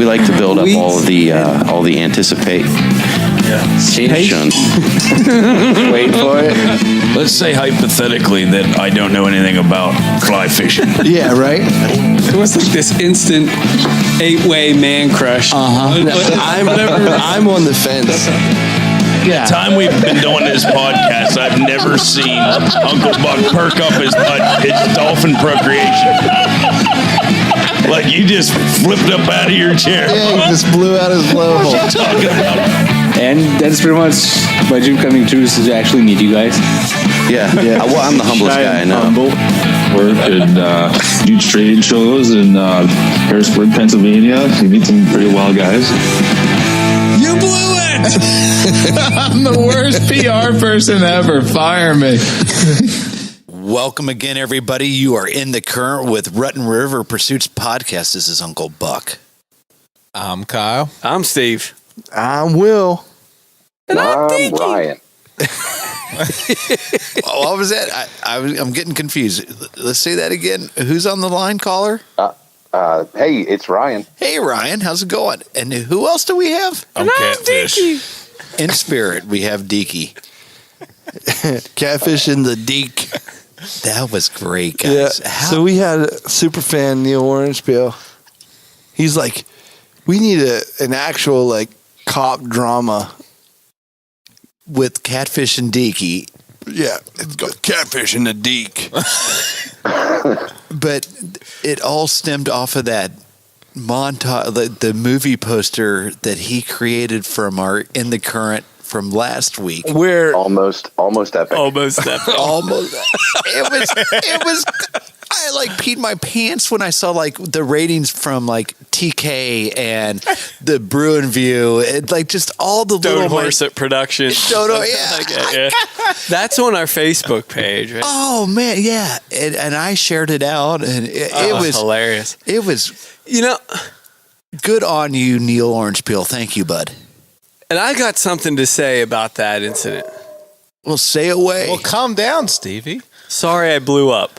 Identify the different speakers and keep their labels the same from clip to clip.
Speaker 1: We like to build up all the anticipation.
Speaker 2: Wait for it.
Speaker 3: Let's say hypothetically that I don't know anything about fly fishing.
Speaker 4: Yeah, right?
Speaker 5: It was like this instant 8-way man crush.
Speaker 4: I'm on the fence.
Speaker 3: The time we've been doing this podcast, I've never seen Uncle Buck perk up his butt. It's dolphin procreation. Like you just flipped up out of your chair.
Speaker 4: Yeah, he just blew out his blowhole.
Speaker 3: What are you talking about?
Speaker 5: And that's pretty much my dream coming true is to actually meet you guys.
Speaker 1: Yeah. Well, I'm the humblest guy I know.
Speaker 6: Work and do trade shows in Harrisburg, Pennsylvania. You meet some pretty wild guys.
Speaker 7: You blew it! I'm the worst PR person ever. Fire me.
Speaker 8: Welcome again, everybody. You are in the current with Rutten River Pursuits podcast. This is Uncle Buck.
Speaker 7: I'm Kyle.
Speaker 5: I'm Steve.
Speaker 4: I'm Will.
Speaker 2: And I'm Ryan.
Speaker 8: What was that? I'm getting confused. Let's say that again. Who's on the line, caller?
Speaker 2: Hey, it's Ryan.
Speaker 8: Hey, Ryan. How's it going? And who else do we have?
Speaker 3: I'm Catfish.
Speaker 8: In spirit, we have Deaky.
Speaker 4: Catfish in the Deke.
Speaker 8: That was great, guys.
Speaker 4: Yeah. So we had a super fan, Neil Orangepeel. He's like, we need an actual like cop drama
Speaker 8: with Catfish and Deaky.
Speaker 4: Yeah, it's got Catfish in the Deke.
Speaker 8: But it all stemmed off of that montage, the movie poster that he created from our In the Current from last week.
Speaker 4: Where
Speaker 2: almost epic.
Speaker 8: Almost. It was. I like peed my pants when I saw like the ratings from like TK and the Bruin View. It like just all the
Speaker 5: Stone
Speaker 8: little
Speaker 5: Horse at production.
Speaker 8: Yeah.
Speaker 5: That's on our Facebook page. Right?
Speaker 8: Oh man, yeah. And I shared it out, and it was
Speaker 5: hilarious.
Speaker 8: It was, good on you, Neil Orangepeel. Thank you, bud.
Speaker 5: And I got something to say about that incident.
Speaker 8: Well, say away.
Speaker 7: Well, calm down, Stevie.
Speaker 5: Sorry I blew up.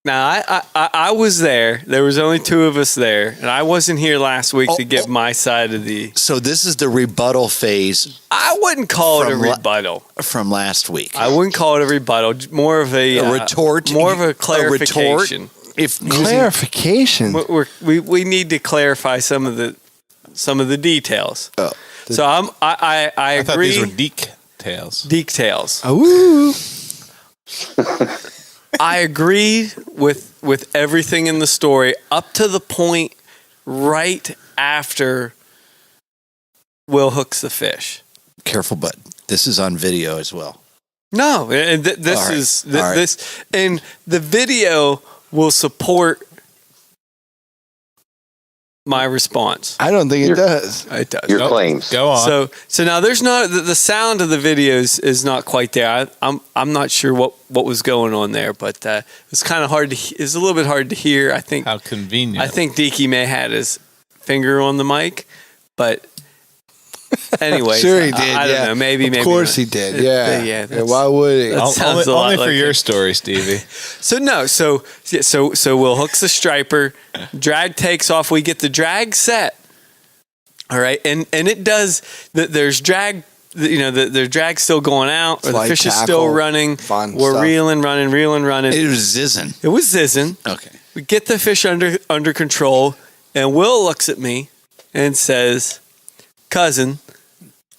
Speaker 5: Now, I was there. There was only two of us there. And I wasn't here last week to give my side of the...
Speaker 8: So this is the rebuttal phase.
Speaker 5: I wouldn't call it a rebuttal.
Speaker 8: From last week.
Speaker 5: I wouldn't call it a rebuttal. More of a retort. More of a clarification.
Speaker 4: Clarification?
Speaker 5: We need to clarify some of the details.
Speaker 8: Oh.
Speaker 5: So I agree.
Speaker 7: I thought these were details.
Speaker 5: Details.
Speaker 4: Ooh.
Speaker 5: I agree with everything in the story up to the point right after Will hooks the fish.
Speaker 8: Careful, bud. This is on video as well.
Speaker 5: No, this and the video will support my response.
Speaker 4: I don't think it does.
Speaker 5: It does.
Speaker 2: Your claims.
Speaker 7: Go on.
Speaker 5: So now there's not the sound of the videos is not quite there. I'm not sure what was going on there, but it's kind of hard to. It's a little bit hard to hear. I think.
Speaker 7: How convenient.
Speaker 5: I think Deaky may have had his finger on the mic, but anyway,
Speaker 4: sure he did.
Speaker 5: I don't know. Maybe.
Speaker 4: Of course
Speaker 5: not.
Speaker 4: he did. Yeah.
Speaker 5: Yeah.
Speaker 4: Why would he?
Speaker 7: Only for your story, Stevie.
Speaker 5: So Will hooks the striper, drag takes off. We get the drag set. All right, and it does. There's drag. The drag's still going out, or the fish is still running. We're
Speaker 4: stuff.
Speaker 5: reeling, running.
Speaker 8: It was zizzing.
Speaker 5: It was zizzing.
Speaker 8: Okay.
Speaker 5: We get the fish under control, and Will looks at me and says, "Cousin,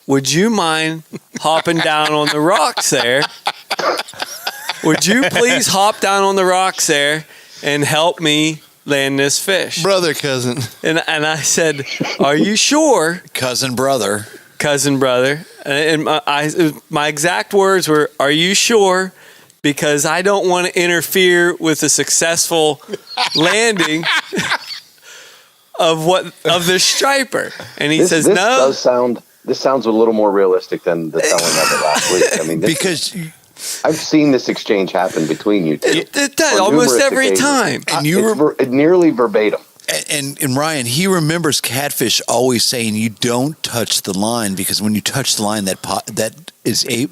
Speaker 5: would you mind hopping down on the rocks there? Would you please hop down on the rocks there and help me land this fish?"
Speaker 4: Cousin.
Speaker 5: And I said, "Are you sure?"
Speaker 8: Cousin brother. And my exact words were, "Are you sure? Because I don't want to interfere with a successful landing of the striper." And he says, "No."
Speaker 2: This sounds a little more realistic than the telling of it last week. I mean,
Speaker 8: because
Speaker 2: I've seen this exchange happen between you two.
Speaker 5: It does almost every time.
Speaker 8: And
Speaker 2: it's nearly verbatim.
Speaker 8: And Ryan, he remembers Catfish always saying, "You don't touch the line, because when you touch the line,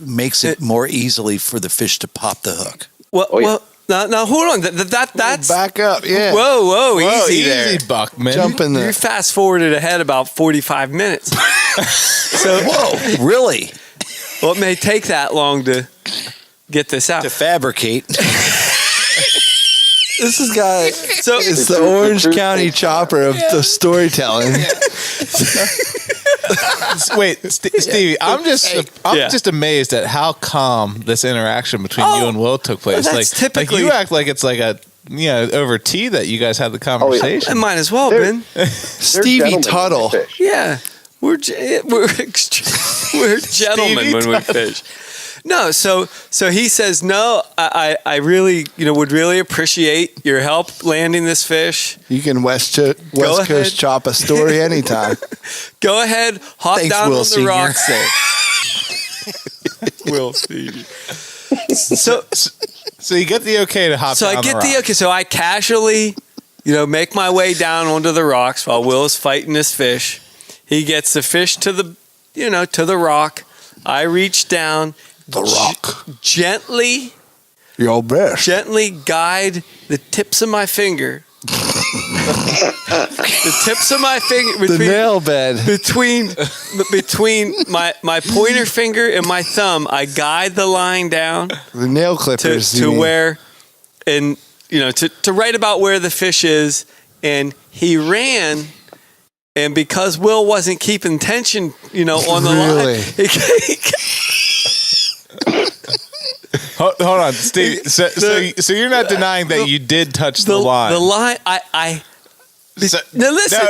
Speaker 8: makes it more easily for the fish to pop the hook."
Speaker 5: Well, Now hold on. That's
Speaker 4: Back up. Yeah.
Speaker 5: Whoa, easy there.
Speaker 7: Easy, Buckman.
Speaker 4: Jump in
Speaker 5: You
Speaker 4: there.
Speaker 5: fast forwarded ahead about 45 minutes. So,
Speaker 9: Whoa, really?
Speaker 5: well, it may take that long to get this out.
Speaker 9: To fabricate.
Speaker 4: This is guy.
Speaker 5: So,
Speaker 4: It's the Orange County chopper of the storytelling.
Speaker 7: Wait, Stevie, I'm
Speaker 5: Yeah.
Speaker 7: just amazed at how calm this interaction between you and Will took place.
Speaker 5: that's
Speaker 7: Like
Speaker 5: typically-
Speaker 7: you act like it's like a over tea that you guys had the conversation.
Speaker 5: it might as well,
Speaker 2: There-
Speaker 5: Ben.
Speaker 4: Stevie
Speaker 2: gentlemen
Speaker 4: Tuttle.
Speaker 2: when they fish.
Speaker 5: Yeah, we're gentlemen when we fish. No, so he says, no, I really would really appreciate your help landing this fish.
Speaker 4: You can West
Speaker 5: ahead.
Speaker 4: Coast chop a story anytime.
Speaker 5: Go ahead, hop
Speaker 9: Thanks,
Speaker 5: down
Speaker 9: Will
Speaker 5: on the
Speaker 9: Senior.
Speaker 5: rocks there. Will Senior.
Speaker 7: So you get the okay to hop
Speaker 5: So
Speaker 7: down
Speaker 5: I get
Speaker 7: the rock.
Speaker 5: okay. So I casually, make my way down onto the rocks while Will's fighting this fish. He gets the fish to the, to the rock. I reach down.
Speaker 4: The rock.
Speaker 5: Gently
Speaker 4: Your best.
Speaker 5: guide the tips of my finger. The tips of my finger
Speaker 4: The nail bed.
Speaker 5: between my pointer finger and my thumb. I guide the line down
Speaker 4: The nail
Speaker 5: to
Speaker 4: clippers. you mean.
Speaker 5: where, and to right about where the fish is, and he ran. And because Will wasn't keeping tension, on the
Speaker 4: Really?
Speaker 5: line,
Speaker 7: Hold on, Stevie. So you're not denying that you did touch the line.
Speaker 5: The line, now listen,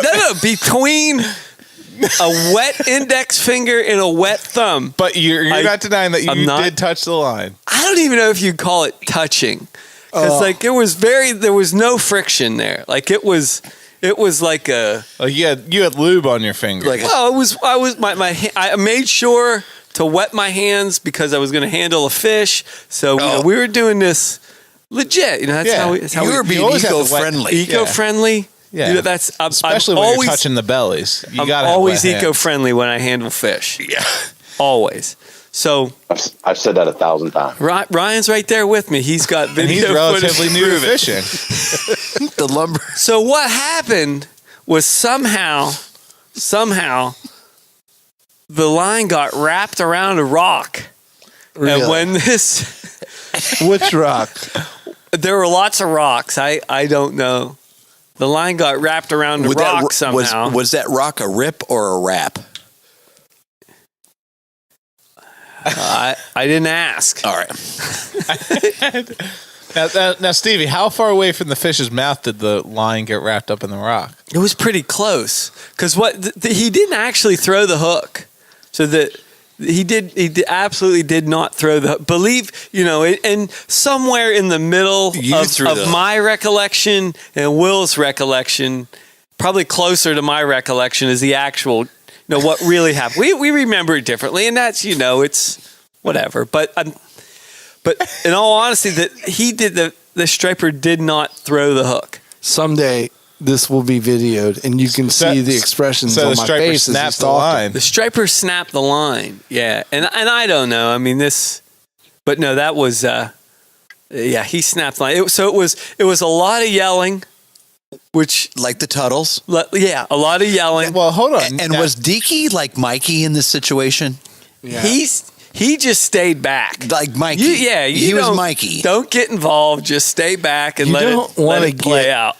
Speaker 5: no, between a wet index finger and a wet thumb.
Speaker 7: But you're not denying that you
Speaker 5: I'm not-
Speaker 7: did touch the line.
Speaker 5: I don't even know if you'd call it touching, because there was no friction there. Like it was like a.
Speaker 7: Like you had lube on your finger.
Speaker 5: I made sure to wet my hands because I was going to handle a fish. So we were doing this legit. That's how we. That's how
Speaker 9: You were being
Speaker 7: always have to
Speaker 9: eco-friendly.
Speaker 5: eco-friendly.
Speaker 7: Yeah.
Speaker 5: That's
Speaker 7: especially
Speaker 5: I'm
Speaker 7: when
Speaker 5: always,
Speaker 7: you're touching the bellies. You
Speaker 5: I'm
Speaker 7: gotta
Speaker 5: always
Speaker 7: have wet hands.
Speaker 5: eco-friendly when I handle fish. Yeah, always. So
Speaker 2: I've said that 1,000 times.
Speaker 5: Ryan's right there with me. He's got
Speaker 7: And
Speaker 5: video
Speaker 7: he's relatively
Speaker 5: footage
Speaker 7: new to
Speaker 5: prove it.
Speaker 7: fishing.
Speaker 9: The lumber.
Speaker 5: So what happened was somehow the line got wrapped around a rock.
Speaker 4: Really?
Speaker 5: And when
Speaker 4: Which rock?
Speaker 5: there were lots of rocks. I don't know. The line got wrapped around a rock somehow.
Speaker 9: Was that rock a rip or a wrap?
Speaker 5: I didn't ask.
Speaker 9: All right.
Speaker 7: Now, Stevie, how far away from the fish's mouth did the line get wrapped up in the rock?
Speaker 5: It was pretty close because he didn't actually throw the hook, so that he absolutely did not throw the hook. And somewhere in the middle of my recollection and Will's recollection, probably closer to my recollection is the actual, what really happened. We remember it differently, and that's it's whatever. But in all honesty, that he did the striper did not throw the hook.
Speaker 4: Someday this will be videoed, and you can see the expressions
Speaker 7: so
Speaker 4: on
Speaker 7: the
Speaker 4: my
Speaker 7: striper
Speaker 4: face as
Speaker 7: snapped
Speaker 4: he's
Speaker 7: the
Speaker 4: talking.
Speaker 7: line.
Speaker 5: The striper snapped the line. Yeah. And I don't know. I mean, but no, that was, he snapped the line. It was a lot of yelling, which,
Speaker 9: Like the Tuttles.
Speaker 5: a lot of yelling.
Speaker 7: Well, hold on.
Speaker 9: And was Deaky like Mikey in this situation?
Speaker 4: Yeah.
Speaker 5: He just stayed back.
Speaker 9: Like Mikey.
Speaker 5: He
Speaker 9: was Mikey.
Speaker 5: Don't get involved. Just stay back and
Speaker 4: You
Speaker 5: let
Speaker 4: don't
Speaker 5: it
Speaker 4: want to
Speaker 5: play out.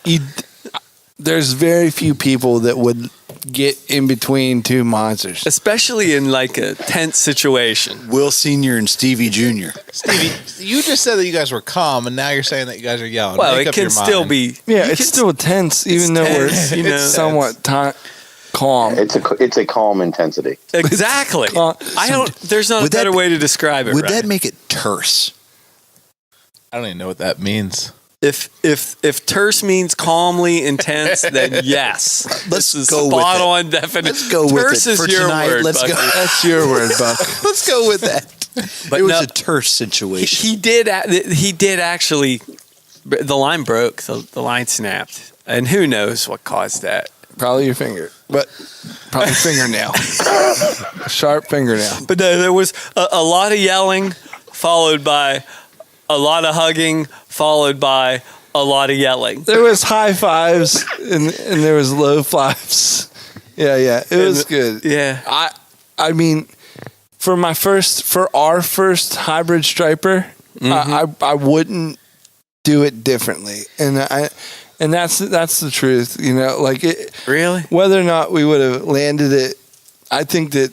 Speaker 4: There's very few people that would get in between two monsters.
Speaker 5: Especially in like a tense situation.
Speaker 9: Will Senior and Stevie Junior.
Speaker 7: Stevie, you just said that you guys were calm, and now you're saying that you guys are yelling.
Speaker 5: Well,
Speaker 7: Make
Speaker 5: it
Speaker 7: up
Speaker 5: can
Speaker 7: your
Speaker 5: still
Speaker 7: mind.
Speaker 5: be.
Speaker 4: Yeah,
Speaker 5: you
Speaker 4: it's
Speaker 5: can-
Speaker 4: still tense, even though
Speaker 5: tense,
Speaker 4: we're
Speaker 5: it's
Speaker 4: somewhat calm.
Speaker 2: It's a calm intensity.
Speaker 5: Exactly. There's not a
Speaker 9: would that
Speaker 5: better
Speaker 9: be-
Speaker 5: way to describe it.
Speaker 9: Would
Speaker 5: right?
Speaker 9: that make it terse?
Speaker 7: I don't even know what that means.
Speaker 5: If terse means calmly intense, then yes.
Speaker 9: Let's
Speaker 5: This is
Speaker 9: go with
Speaker 5: spot
Speaker 9: it.
Speaker 5: on definition.
Speaker 9: Let's go with
Speaker 5: terse
Speaker 9: it
Speaker 5: is
Speaker 9: for
Speaker 5: your
Speaker 9: tonight.
Speaker 5: word.
Speaker 9: Let's
Speaker 5: Bucky.
Speaker 9: go.
Speaker 4: That's your word, Buck.
Speaker 9: Let's go with that.
Speaker 5: But
Speaker 9: it was
Speaker 5: no,
Speaker 9: a terse situation.
Speaker 5: He did actually. The line broke. The line snapped, and who knows what caused that.
Speaker 4: Probably your finger, but probably fingernail. A sharp fingernail.
Speaker 5: But no, there was a lot of yelling, followed by a lot of hugging,
Speaker 8: followed by a lot of yelling.
Speaker 4: There was high fives and there was low fives. Yeah. It was good.
Speaker 8: Yeah.
Speaker 4: I mean, for our first hybrid striper, I wouldn't do it differently. And that's the truth, you know, like it
Speaker 8: Really?
Speaker 4: whether or not we would have landed it, I think that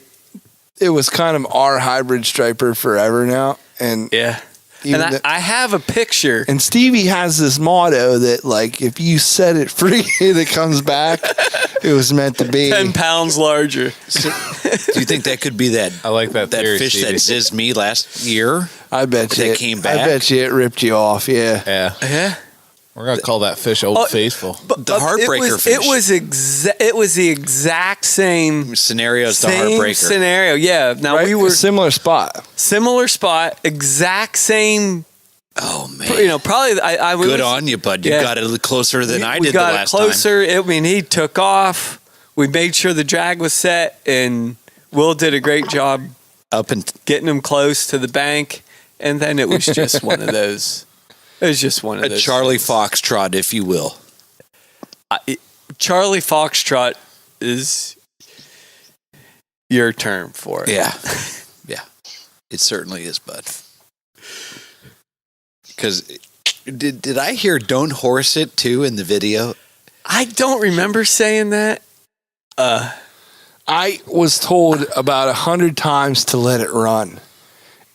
Speaker 4: it was kind of our hybrid striper forever now. And
Speaker 8: Yeah.
Speaker 4: even
Speaker 8: And I have a picture.
Speaker 4: and Stevie has this motto that, like, if you set it free and it comes back, it was meant to be.
Speaker 8: 10 pounds larger.
Speaker 9: Do you think that could be that?
Speaker 10: I like that theory,
Speaker 9: fish
Speaker 10: Stevie.
Speaker 9: that zizzed me last year.
Speaker 4: I bet you
Speaker 9: That came back?
Speaker 4: I bet you it ripped you off. Yeah.
Speaker 10: Yeah.
Speaker 8: Yeah.
Speaker 10: We're going to call that fish Old Faithful.
Speaker 9: The heartbreaker fish.
Speaker 8: It was the exact same
Speaker 9: Scenarios the
Speaker 8: same
Speaker 9: heartbreaker.
Speaker 8: scenario. Yeah. Now
Speaker 4: Right?
Speaker 8: we were
Speaker 4: similar spot.
Speaker 8: similar spot, exact same.
Speaker 9: Oh man.
Speaker 8: You know, probably I was
Speaker 9: Good on you, bud. You
Speaker 8: Yeah.
Speaker 9: got it a little closer than I
Speaker 8: we
Speaker 9: did
Speaker 8: got
Speaker 9: the
Speaker 8: it
Speaker 9: last
Speaker 8: closer. I mean, he took off. We made sure the drag was set, and Will did a great job
Speaker 9: time. Up and
Speaker 8: getting him close to the bank. And then it was just one of those. It was just one of
Speaker 9: a
Speaker 8: those.
Speaker 9: Charlie Foxtrot, if you will.
Speaker 8: Charlie Foxtrot is your term for it.
Speaker 9: Yeah. Yeah. It certainly is, bud. Because did I hear "Don't Horse It" too in the video?
Speaker 8: I don't remember saying that.
Speaker 4: I was told about 100 times to let it run.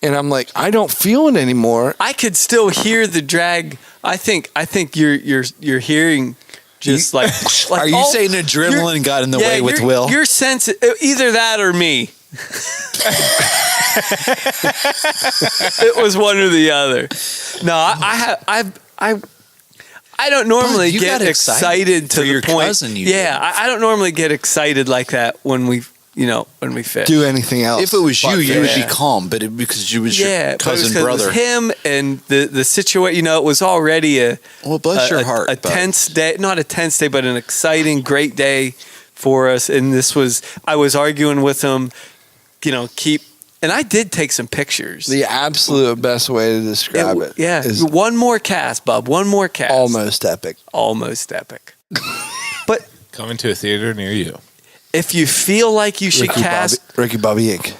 Speaker 4: And I'm like, I don't feel it anymore.
Speaker 8: I could still hear the drag. I think you're hearing just like
Speaker 9: Are you saying adrenaline got in the way with Will?
Speaker 8: Your sense, either that or me. It was one or the other. No, I don't normally
Speaker 9: Bud, you
Speaker 8: get
Speaker 9: got
Speaker 8: excited to
Speaker 9: for
Speaker 8: the
Speaker 9: your
Speaker 8: point.
Speaker 9: cousin you
Speaker 8: Yeah,
Speaker 9: did.
Speaker 8: I don't normally get excited like that when we fish.
Speaker 4: Do anything else.
Speaker 9: If it was you,
Speaker 4: but
Speaker 9: you would
Speaker 4: fish.
Speaker 9: be calm, but because you was your
Speaker 8: Yeah, but it was
Speaker 9: cousin
Speaker 8: 'cause
Speaker 9: brother.
Speaker 8: It was him and the situation. You know, it was already
Speaker 9: Well, bless your heart.
Speaker 8: a
Speaker 9: bud.
Speaker 8: tense day. Not a tense day, but an exciting, great day for us. And I was arguing with him. You know, and I did take some pictures.
Speaker 4: The absolute best way to describe it.
Speaker 8: Yeah,
Speaker 4: Is
Speaker 8: one more cast, Bub. One more cast.
Speaker 4: almost epic.
Speaker 8: Almost epic. But
Speaker 10: Coming to a theater near you.
Speaker 8: if you feel like you should cast,
Speaker 4: Ricky Bobby Inc.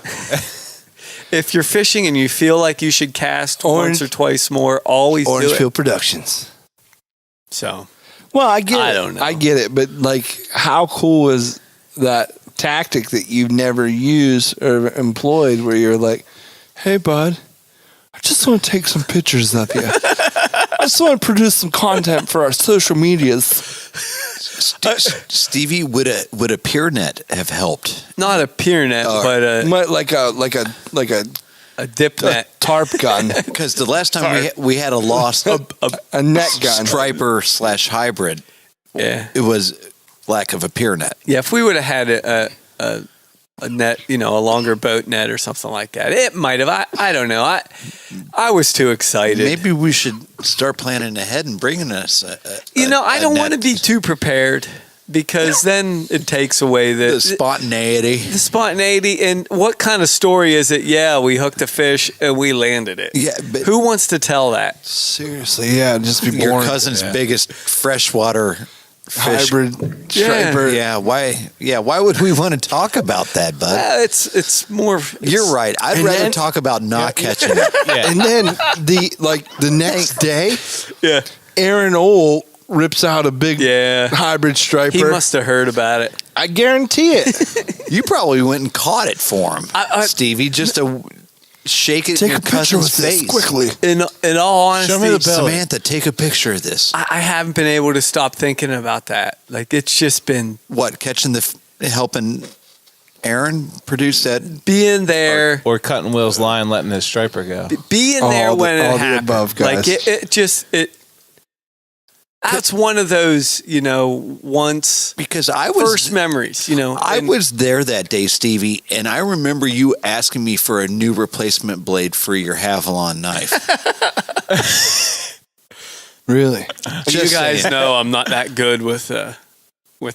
Speaker 8: if you're fishing and you feel like you should cast once or twice more, always do it.
Speaker 4: Orangefield Productions.
Speaker 8: So,
Speaker 4: Well, I get it.
Speaker 8: I don't know.
Speaker 4: I get it. But, like, how cool is that tactic that you've never used or employed where you're like, hey, bud, I just want to take some pictures of you. I just want to produce some content for our social medias.
Speaker 9: Stevie, would a pier net have helped?
Speaker 8: not a pier net, but
Speaker 4: Like
Speaker 8: a dip net.
Speaker 4: tarp gun,
Speaker 9: Because the last time we had a lost
Speaker 4: a net gun.
Speaker 9: striper / hybrid,
Speaker 8: Yeah.
Speaker 9: it was lack of a pier net.
Speaker 8: Yeah, if we would have had a net, a longer boat net or something like that, it might have. I don't know. I was too excited.
Speaker 9: Maybe we should start planning ahead and bringing us
Speaker 8: I don't want to be too prepared because then it takes away
Speaker 9: the spontaneity.
Speaker 8: the spontaneity. And what kind of story is it? Yeah, we hooked a fish and we landed it.
Speaker 9: Yeah, but
Speaker 8: Who wants to tell that?
Speaker 4: Seriously, yeah, just be
Speaker 9: your
Speaker 4: born.
Speaker 9: cousin's biggest freshwater fish.
Speaker 4: Hybrid
Speaker 8: Yeah.
Speaker 4: striper.
Speaker 9: Yeah, why would we want to talk about that, bud?
Speaker 8: It's more.
Speaker 9: You're right. I'd
Speaker 4: And
Speaker 9: rather
Speaker 4: then-
Speaker 9: talk about not catching it.
Speaker 4: And then the next day,
Speaker 8: Yeah.
Speaker 4: Aaron Ole rips out a big
Speaker 8: Yeah.
Speaker 4: hybrid striper.
Speaker 8: He must have heard about it.
Speaker 4: I guarantee it.
Speaker 9: You probably went and caught it for him, Stevie, just to shake it in
Speaker 4: Take
Speaker 9: your
Speaker 4: a picture
Speaker 9: cousin's
Speaker 4: with this
Speaker 9: face.
Speaker 4: quickly.
Speaker 8: In all honesty,
Speaker 4: Show me the belly.
Speaker 9: Samantha, take a picture of this.
Speaker 8: I haven't been able to stop thinking about that. Like it's just been
Speaker 9: What, catching helping Aaron produce that?
Speaker 8: being there,
Speaker 10: Or cutting Will's line, letting his striper go.
Speaker 8: being
Speaker 4: All
Speaker 8: there
Speaker 4: the-
Speaker 8: when
Speaker 4: all
Speaker 8: it
Speaker 4: the
Speaker 8: happened.
Speaker 4: above, guys.
Speaker 8: Like it. That's one of those, once
Speaker 9: Because I was
Speaker 8: first memories.
Speaker 9: I
Speaker 8: and-
Speaker 9: was there that day, Stevie, and I remember you asking me for a new replacement blade for your Havilon knife.
Speaker 4: Really?
Speaker 8: You
Speaker 9: Just
Speaker 8: guys
Speaker 9: saying.
Speaker 8: know I'm not that good with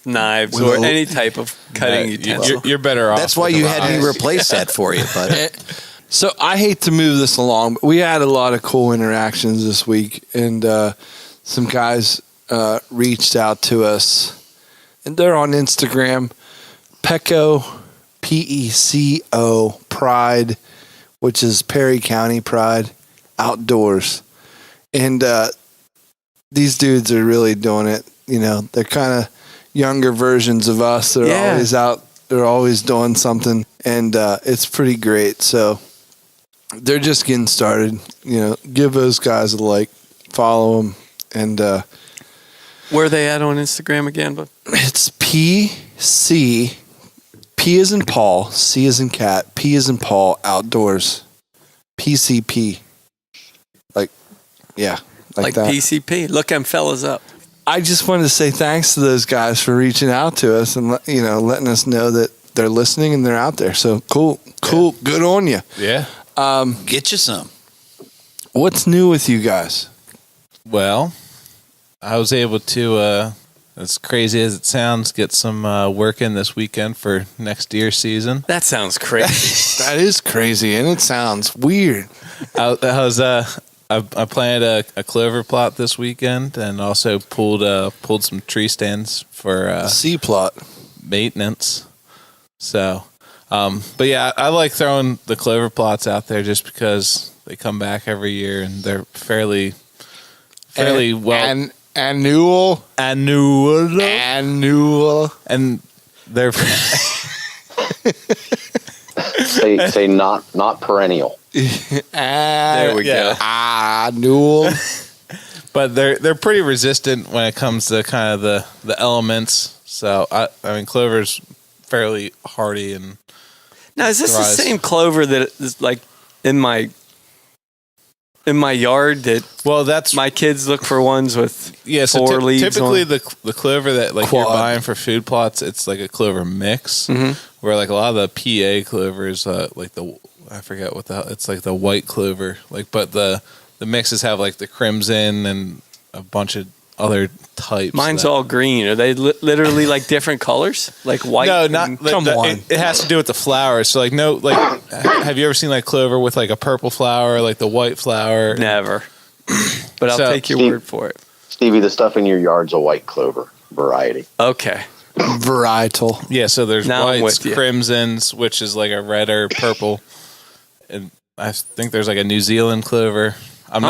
Speaker 8: knives
Speaker 4: With
Speaker 8: or
Speaker 4: a-
Speaker 8: any type of cutting utensil.
Speaker 10: You're better off.
Speaker 9: That's why
Speaker 10: with
Speaker 9: you
Speaker 10: the
Speaker 9: had me
Speaker 10: rocks.
Speaker 9: replace that for you, bud.
Speaker 4: So I hate to move this along, but we had a lot of cool interactions this week, and some guys reached out to us, and they're on Instagram, Peco, P-E-C-O, Pride, which is Perry County Pride, Outdoors. And these dudes are really doing it. You know, they're kind of younger versions of us. They're always out. They're always doing something, and it's pretty great. So they're just getting started. You know, give those guys a like, follow them, and
Speaker 8: where are they at on Instagram again? But
Speaker 4: it's P is in Paul, C is in cat, P is in Paul, Outdoors, PCP. Like that.
Speaker 8: PCP. Look them fellas up.
Speaker 4: I just wanted to say thanks to those guys for reaching out to us and letting us know that they're listening and they're out there. So cool, yeah. Good on you.
Speaker 10: Yeah.
Speaker 9: Get you some.
Speaker 4: What's new with you guys?
Speaker 10: Well, I was able to, as crazy as it sounds, get some work in this weekend for next year's season.
Speaker 8: That sounds crazy.
Speaker 4: That is crazy, and it sounds weird.
Speaker 10: I planted a clover plot this weekend, and also pulled some tree stands for
Speaker 4: a C plot
Speaker 10: maintenance. So, but yeah, I like throwing the clover plots out there just because they come back every year and they're fairly well
Speaker 4: annual,
Speaker 10: and they're
Speaker 2: say not perennial.
Speaker 10: There we go.
Speaker 4: Annual.
Speaker 10: But they're pretty resistant when it comes to kind of the elements. So I mean, clover's fairly hardy and.
Speaker 8: Now, is this the same clover that is like in my yard that's my kids look for ones with four leaves
Speaker 10: typically
Speaker 8: on?
Speaker 10: the clover that like
Speaker 4: Quad.
Speaker 10: you're buying for food plots, it's like a clover mix, where like a lot of the PA clovers, like I forget what it's like the white clover, like, but the mixes have like the crimson and a bunch of other types.
Speaker 8: Mine's all green. Are they literally like different colors, like white?
Speaker 10: No, not.
Speaker 4: Come on.
Speaker 10: It has to do with the flowers. So like have you ever seen like clover with like a purple flower, like the white flower?
Speaker 8: Never. But I'll take your word for it.
Speaker 2: Stevie, the stuff in your yard's a white clover variety.
Speaker 8: Okay.
Speaker 4: Varietal.
Speaker 10: Yeah, so there's
Speaker 8: Now I'm
Speaker 10: whites,
Speaker 8: with you.
Speaker 10: crimsons, which is like a red or purple, and I think there's like a New Zealand clover. I'm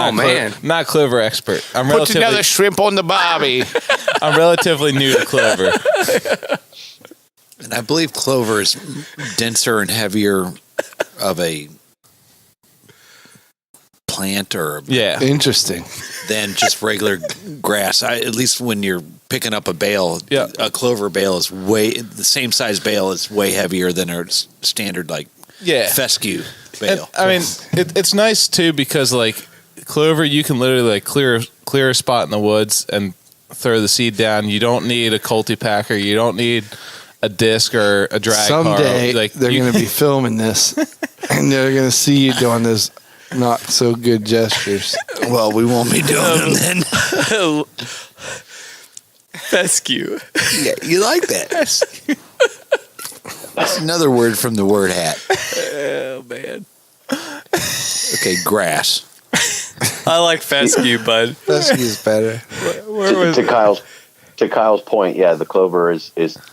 Speaker 10: not clover expert.
Speaker 4: Put another shrimp on the barbie.
Speaker 10: I'm relatively new to clover.
Speaker 9: And I believe clover is denser and heavier of a plant or
Speaker 4: Interesting
Speaker 9: than just regular grass. At least when you're picking up a bale, a clover bale is the same size bale is way heavier than a standard fescue bale.
Speaker 10: And, I mean, it's nice too because like clover, you can literally like clear a spot in the woods and throw the seed down. You don't need a cultipacker. You don't need a disc or a drag car.
Speaker 4: Someday they're going to be filming this, and they're going to see you doing those not so good gestures.
Speaker 9: Well, we won't be doing them then.
Speaker 8: Fescue.
Speaker 9: Yeah, you like that? That's another word from the word hat.
Speaker 8: Oh man.
Speaker 9: Okay, grass.
Speaker 8: I like fescue, bud.
Speaker 4: Fescue is better.
Speaker 2: To Kyle's point, the clover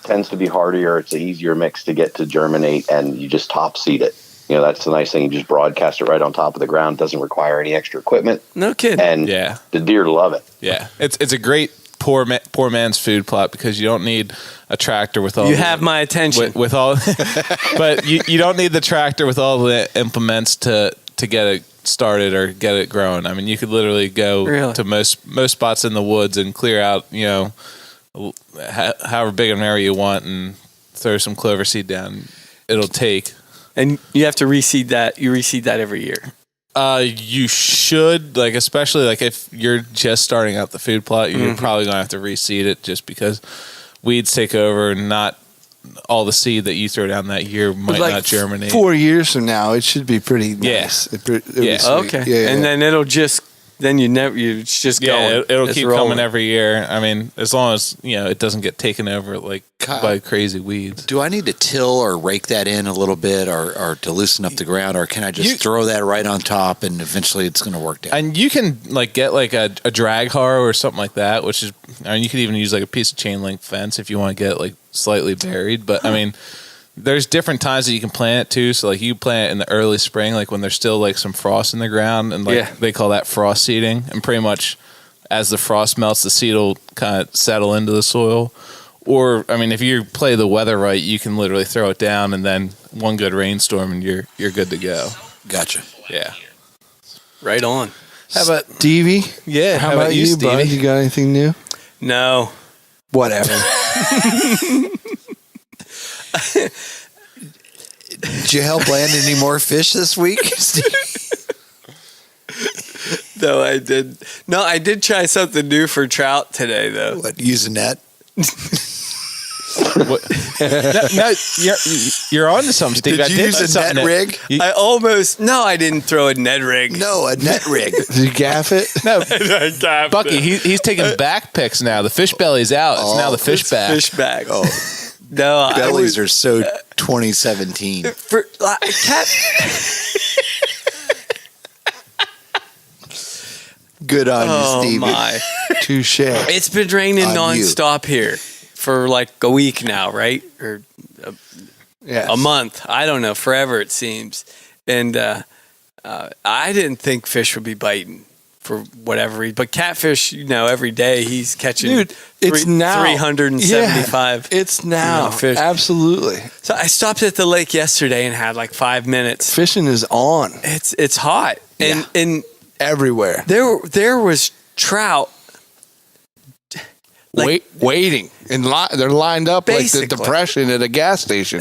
Speaker 2: tends to be hardier. It's an easier mix to get to germinate, and you just top seed it. You know, that's the nice thing. You just broadcast it right on top of the ground. Doesn't require any extra equipment.
Speaker 8: No kidding.
Speaker 2: And the deer love it.
Speaker 10: Yeah, it's a great poor man's food plot because you don't need a tractor with all.
Speaker 8: You have my attention
Speaker 10: with all, but you don't need the tractor with all the implements to get it started or get it growing. I mean, you could literally go to most spots in the woods and clear out, however big an area you want and throw some clover seed down. It'll take.
Speaker 8: And you have to reseed that. You reseed that every year.
Speaker 10: You should, especially if you're just starting out the food plot, you're probably gonna have to reseed it just because weeds take over and not all the seed that you throw down that year might not germinate.
Speaker 4: 4 years from now, it should be pretty nice.
Speaker 10: Yeah.
Speaker 8: Okay. And then it'll just
Speaker 5: then it's just going.
Speaker 10: It'll
Speaker 5: It's
Speaker 10: keep
Speaker 5: rolling.
Speaker 10: coming every year. I mean, as long as it doesn't get taken over by crazy weeds.
Speaker 9: Do I need to till or rake that in a little bit, or to loosen up the ground, or can I just throw that right on top and eventually it's going to work down?
Speaker 10: And you can get a drag harrow or something like that, which is, you could even use a piece of chain link fence if you want to get slightly buried. But I mean, there's different times that you can plant it too. So you plant it in the early spring, when there's still some frost in the ground, and they call that frost seeding. And pretty much as the frost melts, the seed will kind of settle into the soil. Or I mean, if you play the weather right, you can literally throw it down, and then one good rainstorm, and you're good to go.
Speaker 9: Gotcha.
Speaker 10: Yeah.
Speaker 5: Right on.
Speaker 4: How about Stevie?
Speaker 10: Yeah.
Speaker 4: How about you,
Speaker 10: Stevie?
Speaker 4: bud? You got anything new?
Speaker 5: No.
Speaker 4: Whatever.
Speaker 9: Did you help land any more fish this week?
Speaker 5: No, I did. No, I did try something new for trout today, though.
Speaker 9: What, use a net?
Speaker 10: No, you're on to something, Steve.
Speaker 9: Did you use a net rig?
Speaker 5: I didn't throw a net rig.
Speaker 9: No, a net rig.
Speaker 4: Did you gaff it?
Speaker 10: No, Bucky, he's taking back picks now. The fish belly's out. It's now the fish back.
Speaker 5: Fish back.
Speaker 9: Oh,
Speaker 5: No,
Speaker 9: bellies are so 2017.
Speaker 5: For cat.
Speaker 9: Good on you, Stevie.
Speaker 5: My.
Speaker 4: Touche.
Speaker 5: It's been raining
Speaker 9: On you.
Speaker 5: nonstop here for a week now, right? Or a month. I don't know. Forever, it seems. And I didn't think fish would be biting for whatever reason. But catfish, every day he's catching
Speaker 4: it's now
Speaker 5: 375.
Speaker 4: Yeah, it's now.
Speaker 5: Fish.
Speaker 4: Absolutely.
Speaker 5: So I stopped at the lake yesterday and had 5 minutes.
Speaker 4: Fishing is on.
Speaker 5: It's hot. And
Speaker 4: everywhere.
Speaker 5: There was trout
Speaker 4: waiting and they're lined up
Speaker 5: Basically.
Speaker 4: like the depression at a gas station.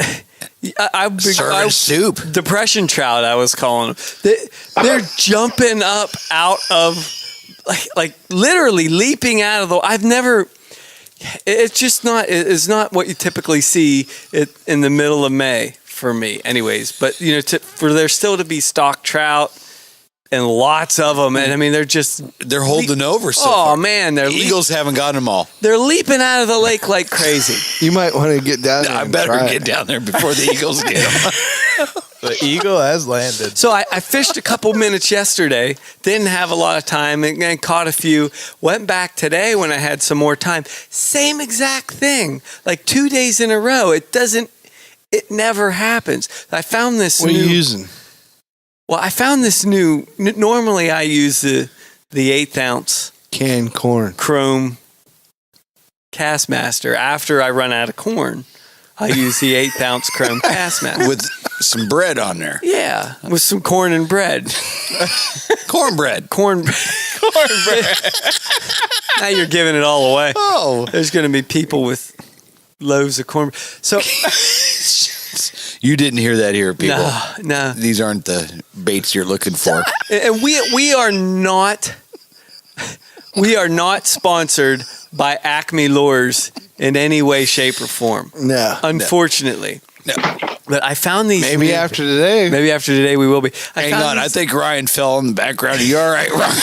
Speaker 9: Serving soup.
Speaker 5: Depression trout, I was calling them. They're jumping up out of literally leaping out of the. I've never. It's just not. It's not what you typically see in the middle of May for me, anyways. But for there still to be stock trout. And lots of them, and I mean they're
Speaker 9: holding over. So
Speaker 5: oh
Speaker 9: far.
Speaker 5: Man,
Speaker 9: the Eagles haven't gotten them all.
Speaker 5: They're leaping out of the lake like crazy.
Speaker 4: You might want to get down there.
Speaker 9: I better get down there before the Eagles get them.
Speaker 10: The eagle has landed.
Speaker 5: So I fished a couple minutes yesterday. Didn't have a lot of time and caught a few. Went back today when I had some more time. Same exact thing. 2 days in a row. It never happens. I found this.
Speaker 4: What are you using?
Speaker 5: Well, I found this new. Normally, I use the 1/8 ounce
Speaker 4: canned corn
Speaker 5: chrome Castmaster. After I run out of corn, I use the 1/8 ounce chrome Castmaster
Speaker 9: with some bread on there.
Speaker 5: Yeah, with some corn and bread.
Speaker 9: Cornbread.
Speaker 5: Cornbread. Now you're giving it all away.
Speaker 9: Oh,
Speaker 5: there's going to be people with loaves of corn. So.
Speaker 9: You didn't hear that here, people.
Speaker 5: No.
Speaker 9: These aren't the baits you're looking for.
Speaker 5: And we are not sponsored by Acme Lures in any way, shape, or form.
Speaker 4: No.
Speaker 5: Unfortunately.
Speaker 9: No.
Speaker 5: But I found these.
Speaker 4: Maybe after today
Speaker 5: we will be.
Speaker 9: Hang on, I think Ryan fell in the background. Are you all right, Ryan?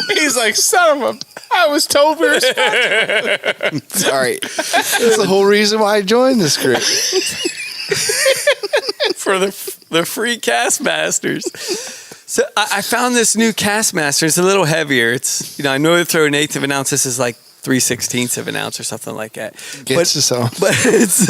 Speaker 10: He's like, son of a... I was told we were
Speaker 4: Sorry. That's the whole reason why I joined this group.
Speaker 5: For the free Castmasters. So I found this new Castmaster. It's a little heavier. It's, I know to throw 1/8 of an ounce. This is 3/16 of an ounce or something like that.
Speaker 4: Gets us all.
Speaker 5: But it's,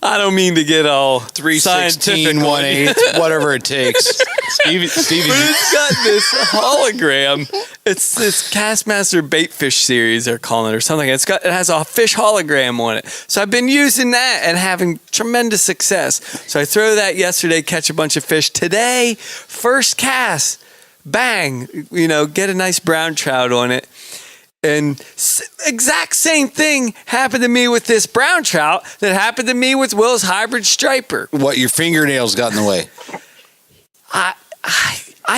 Speaker 5: I don't mean to get all
Speaker 9: 3/16, 1/8, whatever it takes.
Speaker 10: Stevie.
Speaker 5: But it's got this hologram. It's this Castmaster Baitfish series, they're calling it, or something. It has a fish hologram on it. So I've been using that and having tremendous success. So I throw that yesterday, catch a bunch of fish. Today, first cast, bang, get a nice brown trout on it. And exact same thing happened to me with this brown trout that happened to me with Will's hybrid striper.
Speaker 9: What, your fingernails got in the way?
Speaker 5: I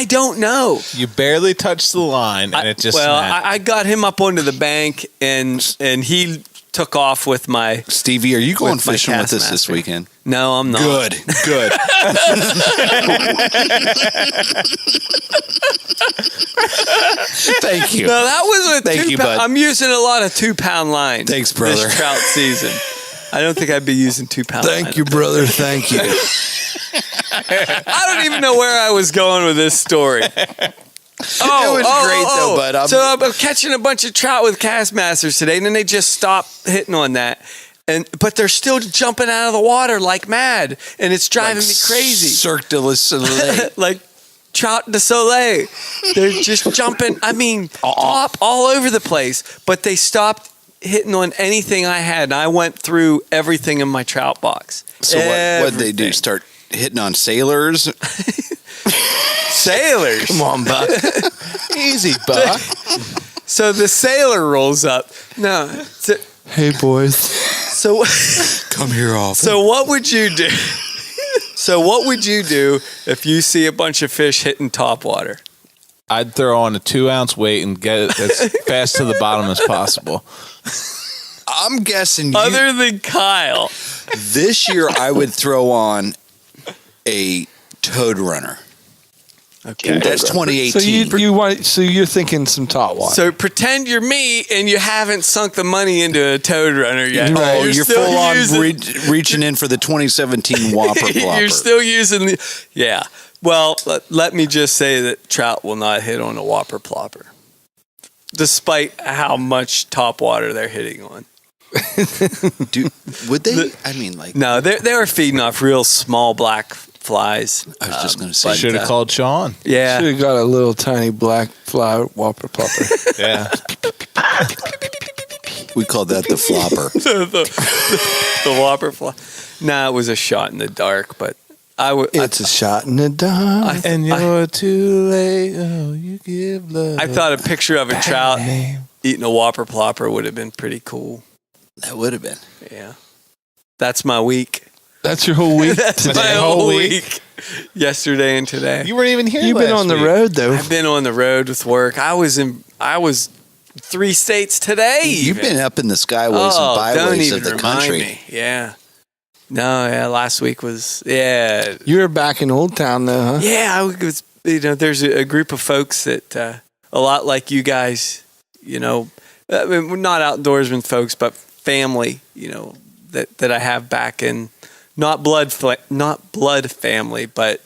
Speaker 5: don't know.
Speaker 10: You barely touched the line, and it just snapped.
Speaker 5: I got him up onto the bank, and he took off with my...
Speaker 9: Stevie, are you going fishing with us this weekend?
Speaker 8: No, I'm not.
Speaker 9: Good. Thank you.
Speaker 8: No, that was a
Speaker 9: Thank you, bud.
Speaker 8: I'm using a lot of 2-pound line.
Speaker 9: Thanks, brother.
Speaker 8: This trout season. I don't think I'd be using 2-pound line.
Speaker 4: Thank you, brother. Thank you.
Speaker 8: I don't even know where I was going with this story.
Speaker 9: It was great, though, bud.
Speaker 8: So I'm catching a bunch of trout with Castmasters today, and then they just stop hitting on that. But they're still jumping out of the water like mad, and it's driving me crazy.
Speaker 9: Cirque du Soleil.
Speaker 8: Like Trout de Soleil. They're just jumping, top all over the place. But they stopped hitting on anything I had, and I went through everything in my trout box.
Speaker 9: So what'd they do? Start hitting on sailors?
Speaker 8: Sailors?
Speaker 4: Come on, Buck.
Speaker 10: Easy, Buck.
Speaker 8: So the sailor rolls up. No.
Speaker 4: Hey, boys.
Speaker 8: So
Speaker 9: Come here often.
Speaker 8: So what would you do? If you see a bunch of fish hitting topwater?
Speaker 10: I'd throw on a 2-ounce weight and get it as fast to the bottom as possible.
Speaker 9: I'm guessing
Speaker 8: Other than Kyle.
Speaker 9: this year I would throw on a toad runner.
Speaker 8: Okay.
Speaker 9: That's 2018.
Speaker 4: So you're thinking some top water.
Speaker 8: So pretend you're me and you haven't sunk the money into a toad runner yet.
Speaker 9: Oh, you're
Speaker 8: still
Speaker 9: full on
Speaker 8: using-
Speaker 9: reaching in for the 2017 Whopper Plopper.
Speaker 8: You're still using the... Yeah. Well, let me just say that trout will not hit on a Whopper Plopper, despite how much top water they're hitting on.
Speaker 9: Would they?
Speaker 8: No, they were feeding off real small black flies.
Speaker 9: I was just going to say.
Speaker 10: Should have called Sean.
Speaker 8: Yeah.
Speaker 4: Should have got a little tiny black fly whopper popper.
Speaker 10: Yeah.
Speaker 9: We called that the flopper.
Speaker 8: the Whopper fly. Nah, it was a shot in the dark, but
Speaker 4: It's a shot in the dark.
Speaker 10: And you're too late. Oh, you give love.
Speaker 8: I thought a picture of a trout eating a Whopper Plopper would have been pretty cool.
Speaker 9: That would have been.
Speaker 8: Yeah. That's my week.
Speaker 4: That's your whole week.
Speaker 8: That's
Speaker 4: today?
Speaker 8: my whole week. Yesterday and today.
Speaker 10: You weren't even here.
Speaker 4: You've been on the road though.
Speaker 8: I've been on the road with work. I was 3 states today.
Speaker 9: You've
Speaker 8: even.
Speaker 9: been up in the skyways and
Speaker 8: don't
Speaker 9: byways
Speaker 8: even
Speaker 9: of the
Speaker 8: remind
Speaker 9: country.
Speaker 8: me. Yeah. No, yeah. Last week was You
Speaker 4: were back in Old Town though, huh?
Speaker 8: Yeah, I was. There's a group of folks that a lot like you guys. We're not outdoorsman folks, but family. That I have back in not blood family, but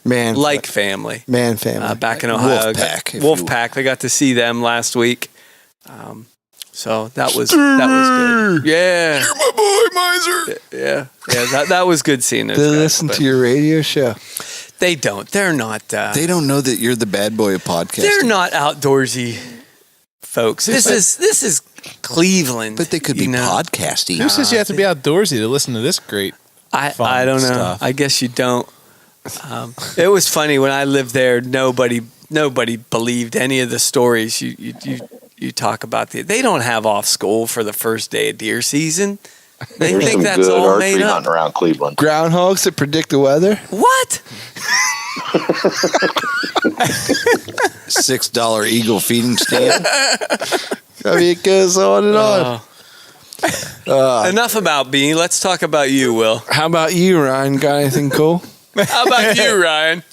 Speaker 4: Man
Speaker 8: family.
Speaker 4: Man family.
Speaker 8: Back in Ohio.
Speaker 9: Wolfpack.
Speaker 8: I got to see them last week. So that was good. Yeah.
Speaker 9: You're my boy, Miser.
Speaker 8: Yeah. That was good seeing those
Speaker 4: They
Speaker 8: guys,
Speaker 4: listen
Speaker 8: but
Speaker 4: to your radio show.
Speaker 8: They don't. They're not.
Speaker 9: They don't know that you're the bad boy of podcasting.
Speaker 8: They're not outdoorsy folks. This is Cleveland.
Speaker 9: But they could be podcasting.
Speaker 10: Who says you have to be outdoorsy to listen to this great?
Speaker 8: I
Speaker 10: fun
Speaker 8: don't know.
Speaker 10: stuff?
Speaker 8: I guess you don't. It was funny when I lived there. Nobody believed any of the stories you talk about. They don't have off school for the first day of deer season. They
Speaker 2: There's
Speaker 8: think
Speaker 2: some
Speaker 8: that's
Speaker 2: good
Speaker 8: all
Speaker 2: archery
Speaker 8: made up.
Speaker 2: hunting around Cleveland.
Speaker 4: Groundhogs that predict the weather.
Speaker 8: What?
Speaker 9: $6 Eagle feeding stand.
Speaker 4: It goes on and on.
Speaker 8: Enough about me. Let's talk about you, Will.
Speaker 4: How about you, Ryan? Got anything cool?
Speaker 8: How about you, Ryan?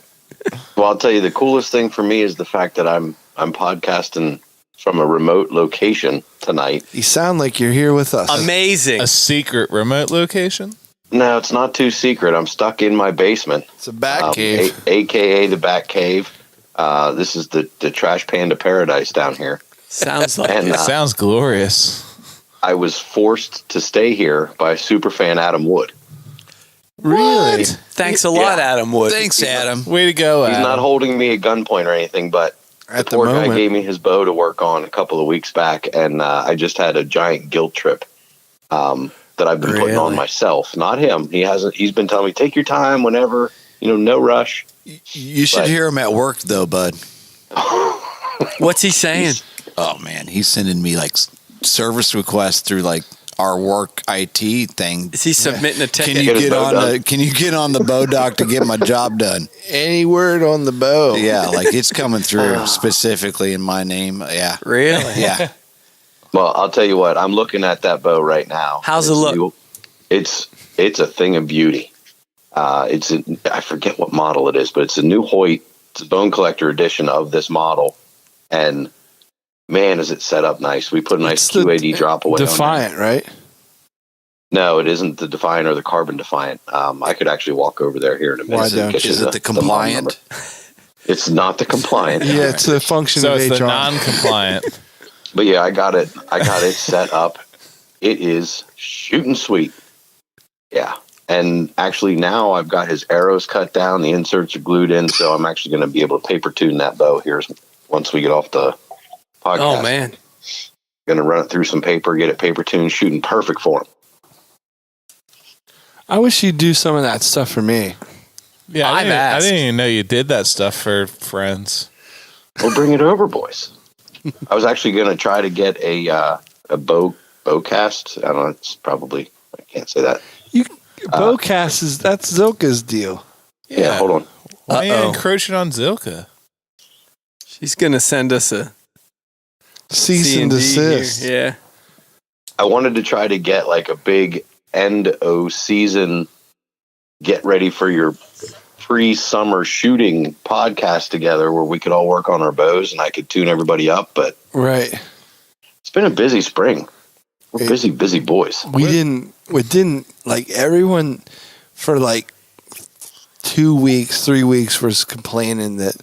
Speaker 2: Well, I'll tell you, the coolest thing for me is the fact that I'm podcasting from a remote location tonight.
Speaker 4: You sound like you're here with us.
Speaker 8: Amazing.
Speaker 10: A secret remote location?
Speaker 2: No, it's not too secret. I'm stuck in my basement.
Speaker 4: It's a bat cave.
Speaker 2: AKA the Bat Cave. This is the trash panda paradise down here.
Speaker 8: Sounds like
Speaker 2: And,
Speaker 8: it.
Speaker 10: Sounds glorious.
Speaker 2: I was forced to stay here by superfan Adam Wood.
Speaker 4: Really?
Speaker 8: Thanks a lot, Adam Wood.
Speaker 9: Thanks, Adam.
Speaker 10: Way to go,
Speaker 2: He's
Speaker 10: Adam.
Speaker 2: not holding me at gunpoint or anything, but
Speaker 4: At
Speaker 2: the
Speaker 4: the
Speaker 2: poor guy
Speaker 4: moment.
Speaker 2: gave me his bow to work on a couple of weeks back, and I just had a giant guilt trip that I've been putting on myself. Not him. He's been telling me, take your time whenever, no rush.
Speaker 9: You should hear him at work, though, bud.
Speaker 8: What's he saying?
Speaker 9: Oh, man. He's sending me, service requests through, our work IT thing.
Speaker 8: Is he submitting a ticket?
Speaker 9: Can you get on the bow dock to get my job done?
Speaker 4: Any word on the bow?
Speaker 9: Yeah, it's coming through specifically in my name. Yeah.
Speaker 8: Really?
Speaker 9: Yeah.
Speaker 2: Well, I'll tell you what. I'm looking at that bow right now.
Speaker 8: How's it look?
Speaker 2: It's it's a thing of beauty. I forget what model it is, but it's a new Hoyt. It's a bone collector edition of this model, and man, is it set up nice. We put a nice QAD drop away.
Speaker 4: Defiant, right?
Speaker 2: No, it isn't the Defiant or the Carbon Defiant. I could actually walk over there here in a minute.
Speaker 9: Is it the Compliant?
Speaker 2: It's not the Compliant.
Speaker 4: Yeah, it's a function
Speaker 10: So
Speaker 4: of
Speaker 10: it's
Speaker 4: HR.
Speaker 10: the non-compliant.
Speaker 2: But yeah, I got it set up. It is shooting sweet. Yeah. And actually now I've got his arrows cut down. The inserts are glued in. So I'm actually going to be able to paper tune that bow here once we get off the podcast.
Speaker 5: Oh, man.
Speaker 2: Going to run it through some paper, get it paper tuned, shooting perfect for him.
Speaker 4: I wish you'd do some of that stuff for me.
Speaker 10: Yeah, I didn't even know you did that stuff for friends.
Speaker 2: We'll bring it over, boys. I was actually going to try to get a bow cast. I don't know. It's probably, I can't say that.
Speaker 4: Bowcast that's Zilka's deal.
Speaker 2: Yeah, hold on.
Speaker 10: Why are you encroaching on Zilka?
Speaker 5: She's going to send us a
Speaker 4: cease and desist.
Speaker 5: Yeah.
Speaker 2: I wanted to try to get like a big end of season, get ready for your pre-summer shooting podcast together where we could all work on our bows and I could tune everybody up. But
Speaker 4: right,
Speaker 2: it's been a busy spring. We're busy boys.
Speaker 4: We didn't like everyone for like 2 weeks, 3 weeks was complaining that,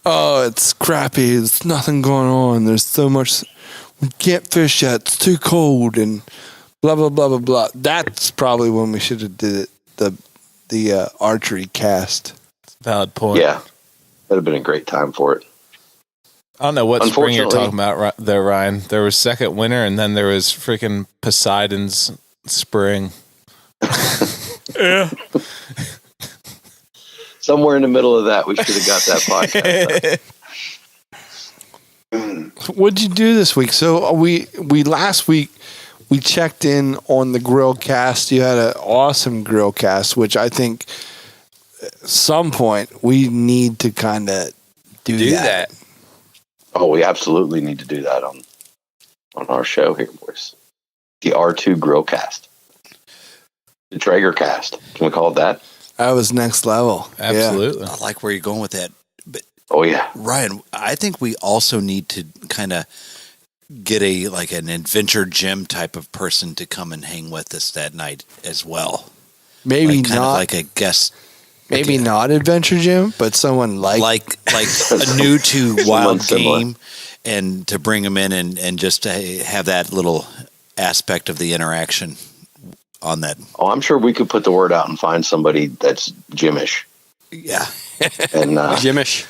Speaker 4: oh, it's crappy. There's nothing going on. There's so much. We can't fish yet. It's too cold and blah, blah, blah, blah, blah. That's probably when we should have did it. The archery cast.
Speaker 10: Valid point.
Speaker 2: Yeah. That'd have been a great time for it.
Speaker 10: I don't know what spring you're talking about there, Ryan. There was second winter, and then there was freaking Poseidon's spring.
Speaker 5: Yeah.
Speaker 2: Somewhere in the middle of that, we should have got that podcast.
Speaker 4: What'd you do this week? So we last week we checked in on the grill cast. You had an awesome grill cast, which I think at some point we need to kind of do that.
Speaker 2: Oh, we absolutely need to do that on our show here, boys. The R2 grill cast. The Traeger cast. Can we call it that?
Speaker 4: That was next level.
Speaker 10: Absolutely.
Speaker 9: I like where you're going with that. But
Speaker 2: oh yeah,
Speaker 9: Ryan, I think we also need to kind of get an adventure gym type of person to come and hang with us that night as well.
Speaker 4: Maybe
Speaker 9: kind
Speaker 4: not
Speaker 9: of like a guest.
Speaker 4: Maybe not Adventure Gym, but someone like
Speaker 9: a new to wild game, and to bring them in and just to have that little aspect of the interaction on that.
Speaker 2: Oh, I'm sure we could put the word out and find somebody that's gymish.
Speaker 9: Yeah.
Speaker 2: And
Speaker 5: gymish.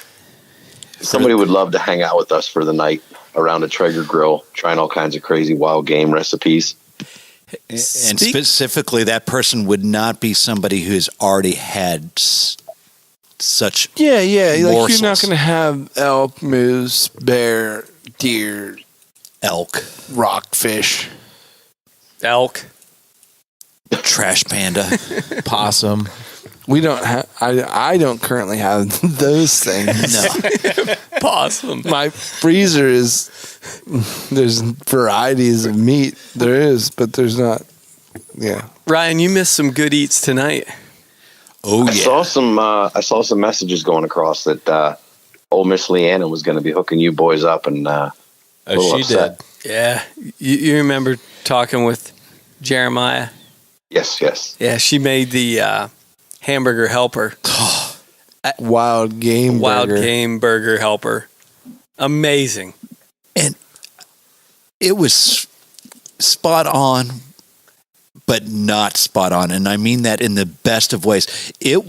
Speaker 2: Somebody would love to hang out with us for the night around a Traeger grill, trying all kinds of crazy wild game recipes.
Speaker 9: And specifically, that person would not be somebody who's already had such
Speaker 4: like
Speaker 9: morsels.
Speaker 4: you're not going to have elk, moose, bear, deer,
Speaker 9: elk,
Speaker 4: rockfish,
Speaker 5: elk,
Speaker 9: trash panda,
Speaker 10: possum.
Speaker 4: We don't have. I don't currently have those things.
Speaker 9: No.
Speaker 5: Possum.
Speaker 4: My freezer is. There's varieties of meat. There is, but there's not. Yeah.
Speaker 5: Ryan, you missed some good eats tonight.
Speaker 9: Oh yeah.
Speaker 2: I saw some messages going across that old Miss Leanna was going to be hooking you boys up, and
Speaker 10: she
Speaker 2: upset.
Speaker 10: did.
Speaker 5: Yeah. You remember talking with Jeremiah?
Speaker 2: Yes.
Speaker 5: Yeah, she made the hamburger helper.
Speaker 4: Wild game
Speaker 5: burger helper. Amazing.
Speaker 9: And it was spot on, but not spot on. And I mean that in the best of ways. It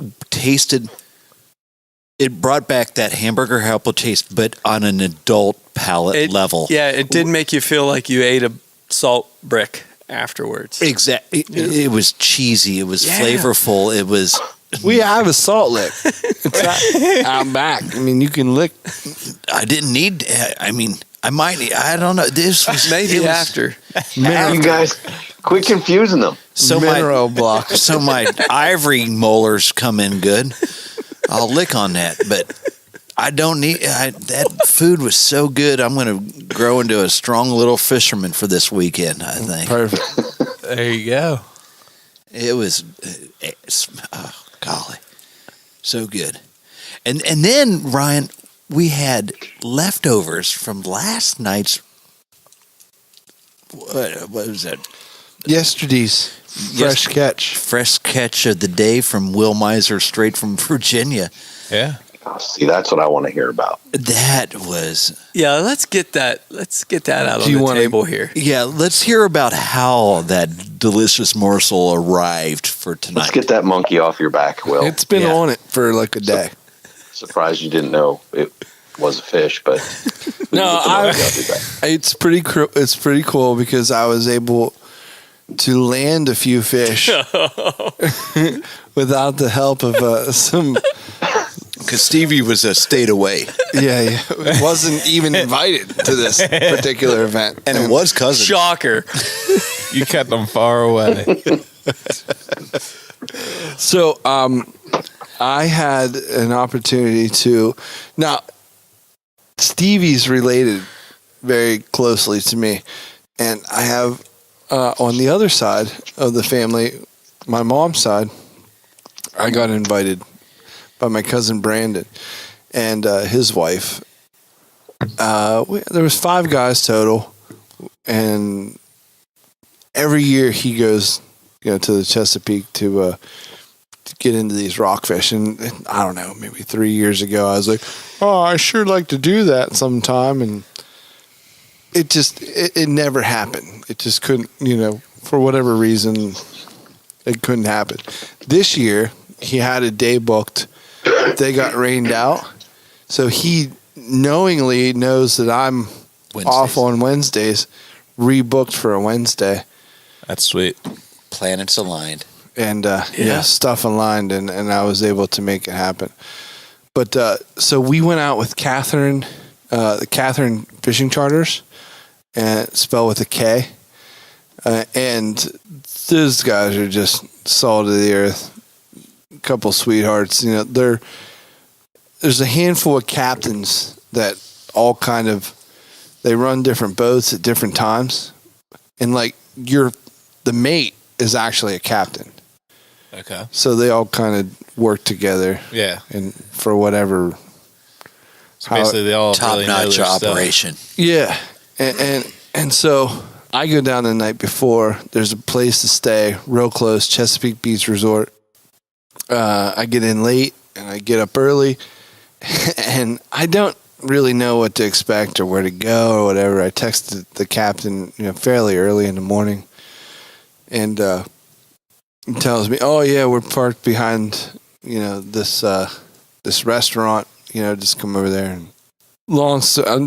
Speaker 9: brought back that hamburger helper taste, but on an adult palate level.
Speaker 5: Yeah, it did make you feel like you ate a salt brick afterwards.
Speaker 9: Exactly. It was cheesy. It was flavorful. It was.
Speaker 4: We have a salt lick. It's out back. I mean, you can lick.
Speaker 9: I didn't need. I mean, I might. I don't know. This was
Speaker 5: maybe after.
Speaker 2: You guys, quit confusing them.
Speaker 9: So
Speaker 4: mineral block.
Speaker 9: So my ivory molars come in good. I'll lick on that, but I don't need. That food was so good. I'm going to grow into a strong little fisherman for this weekend. I think.
Speaker 4: Perfect.
Speaker 10: There you go.
Speaker 9: It was, oh, golly, so good. And then, Ryan, we had leftovers from last night's, what was that?
Speaker 4: Yesterday's fresh catch.
Speaker 9: Fresh catch of the day from Will Miser, straight from Virginia.
Speaker 10: Yeah.
Speaker 2: Oh, see, that's what I want to hear about.
Speaker 9: That was...
Speaker 5: Yeah, let's get that out on the table here.
Speaker 9: Yeah, let's hear about how that delicious morsel arrived for tonight.
Speaker 2: Let's get that monkey off your back, Will.
Speaker 4: It's been on it for like a day.
Speaker 2: Surprised you didn't know it was a fish, but
Speaker 4: no, it's pretty cool because I was able to land a few fish without the help of some.
Speaker 9: Because Stevie was a state away.
Speaker 4: Yeah, wasn't even invited to this particular event,
Speaker 9: and it was cousin.
Speaker 5: Shocker!
Speaker 10: You kept them far away.
Speaker 4: So, I had an opportunity to now. Stevie's related very closely to me, and I have on the other side of the family, my mom's side, I got invited by my cousin Brandon and his wife. There was 5 guys total, and every year he goes, to the Chesapeake to get into these rockfish. And I don't know, maybe 3 years ago, I was like, "Oh, I sure like to do that sometime," and it never happened. It just couldn't, for whatever reason, it couldn't happen. This year, he had a day booked. They got rained out. So he knowingly knows that I'm off on Wednesdays, rebooked for a Wednesday.
Speaker 10: That's sweet.
Speaker 9: Planets aligned.
Speaker 4: And stuff aligned, and I was able to make it happen. But so we went out with Catherine, the Catherine Fishing Charters, and spelled with a K. And those guys are just salt of the earth. A couple sweethearts. There's a handful of captains that all kind of, they run different boats at different times. And the mate is actually a captain.
Speaker 10: Okay.
Speaker 4: So they all kind of work together.
Speaker 10: Yeah.
Speaker 4: And for whatever.
Speaker 10: So basically, they all
Speaker 9: top-notch operation.
Speaker 4: Yeah. And so I go down the night before. There's a place to stay real close, Chesapeake Beach Resort. I get in late and I get up early. And I don't really know what to expect or where to go or whatever. I texted the captain, fairly early in the morning. And he tells me, "Oh yeah, we're parked behind, this restaurant. Just come over there." And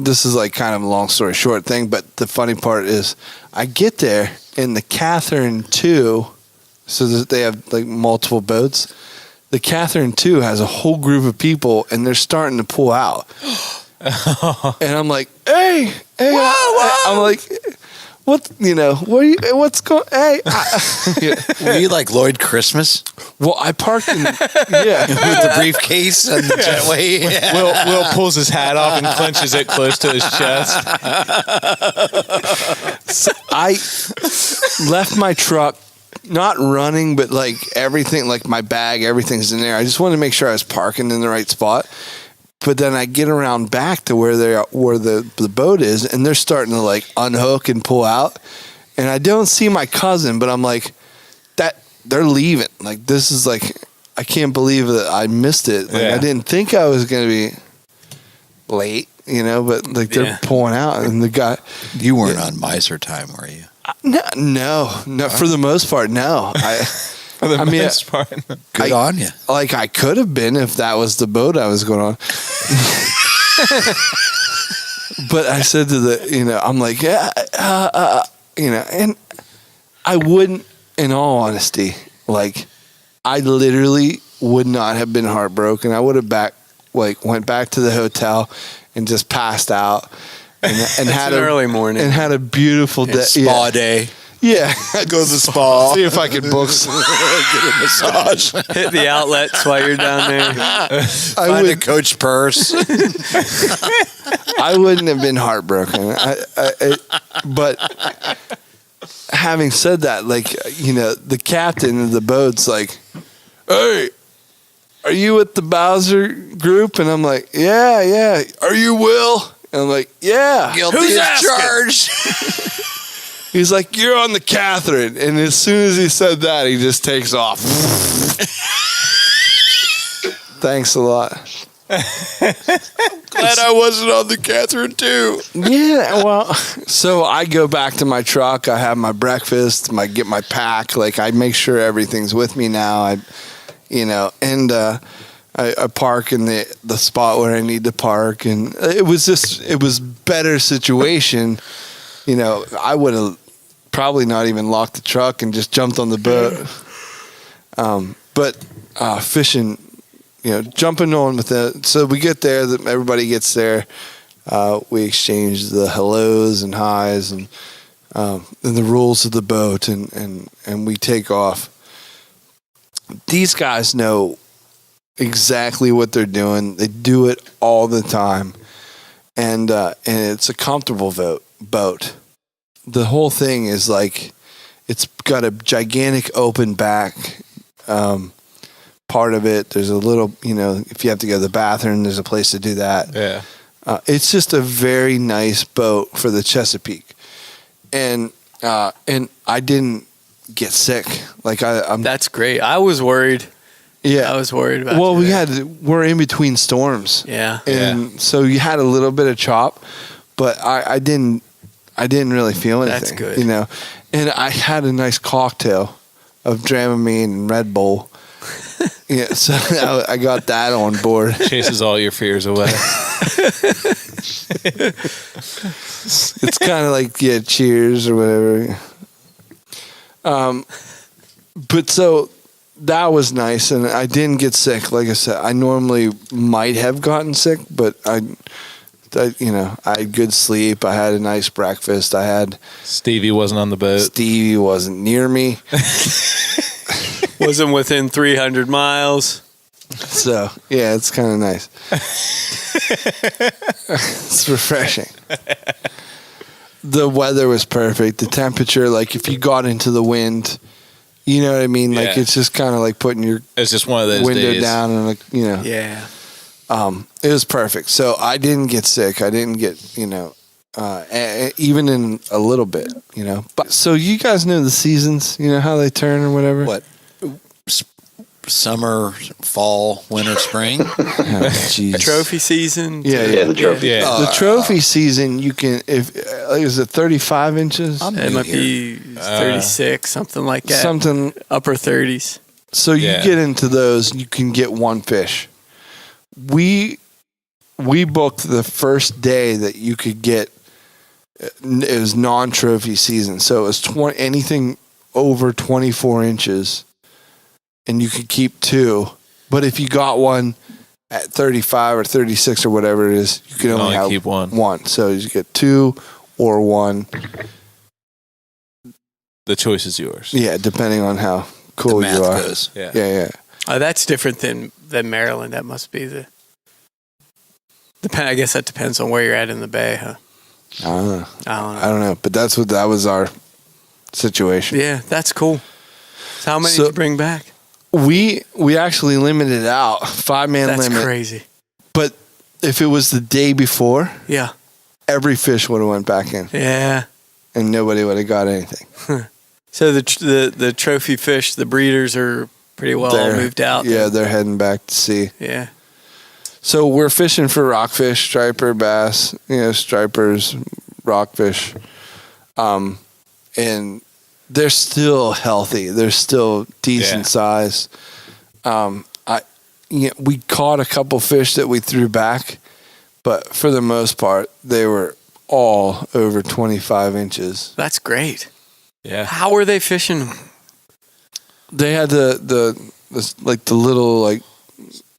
Speaker 4: this is like kind of a long story short thing, but the funny part is, I get there and the Catherine 2, so that they have like multiple boats. The Catherine 2 has a whole group of people, and they're starting to pull out. And I'm like, "Hey, whoa. I'm like, what? What's going? Hey,
Speaker 9: were you like Lloyd Christmas?
Speaker 4: Well, I parked in,
Speaker 9: with the briefcase and the jetway. Yeah.
Speaker 10: Will pulls his hat off and clenches it close to his chest.
Speaker 4: So I left my truck, not running, but like everything, like my bag, everything's in there. I just wanted to make sure I was parking in the right spot. But then I get around back to where the boat is, and they're starting to like unhook and pull out. And I don't see my cousin, but I'm like, that they're leaving. Like, this is like, I can't believe that I missed it. Like, I didn't think I was going to be late, but like they're pulling out, and the guy.
Speaker 9: You weren't on miser time, were you?
Speaker 4: No, for the most part, no.
Speaker 10: For the most part.
Speaker 9: Good on you.
Speaker 4: Like, I could have been if that was the boat I was going on. But I said to I'm like, and I wouldn't, in all honesty, like, I literally would not have been heartbroken. I would have went back to the hotel and just passed out and had an
Speaker 5: early morning
Speaker 4: and had a beautiful day.
Speaker 9: Spa day.
Speaker 4: Yeah,
Speaker 9: go to the spa.
Speaker 4: See if I could book
Speaker 9: get a massage.
Speaker 5: Hit the outlets while you're down there.
Speaker 9: Find a Coach purse.
Speaker 4: I wouldn't have been heartbroken. But having said that, like, you know, the captain of the boat's like, "Hey, are you with the Bowser group?" And I'm like, yeah. "Are you Will?" And I'm like, "Yeah."
Speaker 9: Who's charged?
Speaker 4: He's like, "You're on the Catherine." And as soon as he said that, he just takes off. Thanks a lot.
Speaker 9: Glad I wasn't on the Catherine too.
Speaker 4: Yeah, well, so I go back to my truck. I have my breakfast. Get my pack. Like, I make sure everything's with me now. I park in the spot where I need to park, and it was better situation. You know, I would have probably not even locked the truck and just jumped on the boat. But fishing, you know, jumping on with it. So we get there, everybody gets there. We exchange the hellos and highs and the rules of the boat, and we take off. These guys know exactly what they're doing. They do it all the time, and it's a comfortable boat. The whole thing is like, it's got a gigantic open back. Part of it, there's a little, you know, if you have to go to the bathroom, there's a place to do that.
Speaker 10: Yeah.
Speaker 4: It's just a very nice boat for the Chesapeake, and I didn't get sick. Like, I'm.
Speaker 5: That's great. I was worried.
Speaker 4: Yeah,
Speaker 5: I was worried about.
Speaker 4: Well, we're in between storms.
Speaker 5: Yeah,
Speaker 4: and so you had a little bit of chop, but I didn't really feel anything.
Speaker 5: That's good.
Speaker 4: You know, and I had a nice cocktail of Dramamine and Red Bull. Yeah, so I got that on board.
Speaker 10: Chases all your fears away.
Speaker 4: It's kind of like, yeah, cheers or whatever. But so that was nice, and I didn't get sick. Like I said, I normally might have gotten sick, but I had good sleep. I had a nice breakfast.
Speaker 10: Stevie wasn't on the boat.
Speaker 4: Stevie wasn't near me.
Speaker 5: Wasn't within 300 miles.
Speaker 4: So, yeah, it's kind of nice. It's refreshing. The weather was perfect. The temperature, like, if you got into the wind, you know what I mean? Like, it's just kind of like putting your
Speaker 10: it's just one of those
Speaker 4: window
Speaker 10: days.
Speaker 4: down and, like, you know.
Speaker 5: Yeah.
Speaker 4: It was perfect. So I didn't get sick. I didn't get, even in a little bit, you know. But so you guys know the seasons, you know, how they turn or whatever?
Speaker 9: What? Summer, fall, winter, spring.
Speaker 5: Trophy season.
Speaker 4: Yeah,
Speaker 2: the trophy.
Speaker 10: Yeah.
Speaker 4: The trophy season, you can, is it 35 inches?
Speaker 5: It might be 36, something like that.
Speaker 4: Something.
Speaker 5: Upper 30s.
Speaker 4: So you get into those, you can get one fish. We booked the first day that you could get. It was non-trophy season, so it was anything over 24 inches, and you could keep two. But if you got one at 35 or 36 or whatever it is, you can only
Speaker 10: keep one.
Speaker 4: One, so you get two or one.
Speaker 10: The choice is yours.
Speaker 4: Yeah, depending on how cool you are.
Speaker 9: Goes.
Speaker 4: Yeah.
Speaker 5: That's different than Maryland. That must be I guess that depends on where you're at in the bay, huh?
Speaker 4: I don't know. But that was our situation.
Speaker 5: Yeah, that's cool. So how many did you bring back?
Speaker 4: We actually limited out 5-man limit.
Speaker 5: That's crazy.
Speaker 4: But if it was the day before,
Speaker 5: yeah,
Speaker 4: every fish would have went back in.
Speaker 5: Yeah,
Speaker 4: and nobody would have got anything.
Speaker 5: So the trophy fish, the breeders are pretty well all moved out.
Speaker 4: Yeah, they're heading back to sea.
Speaker 5: Yeah.
Speaker 4: So we're fishing for rockfish, striper, bass, stripers, rockfish, and they're still healthy. They're still decent size. We caught a couple fish that we threw back, but for the most part, they were all over 25 inches.
Speaker 5: That's great.
Speaker 10: Yeah.
Speaker 5: How were they fishing?
Speaker 4: They had the little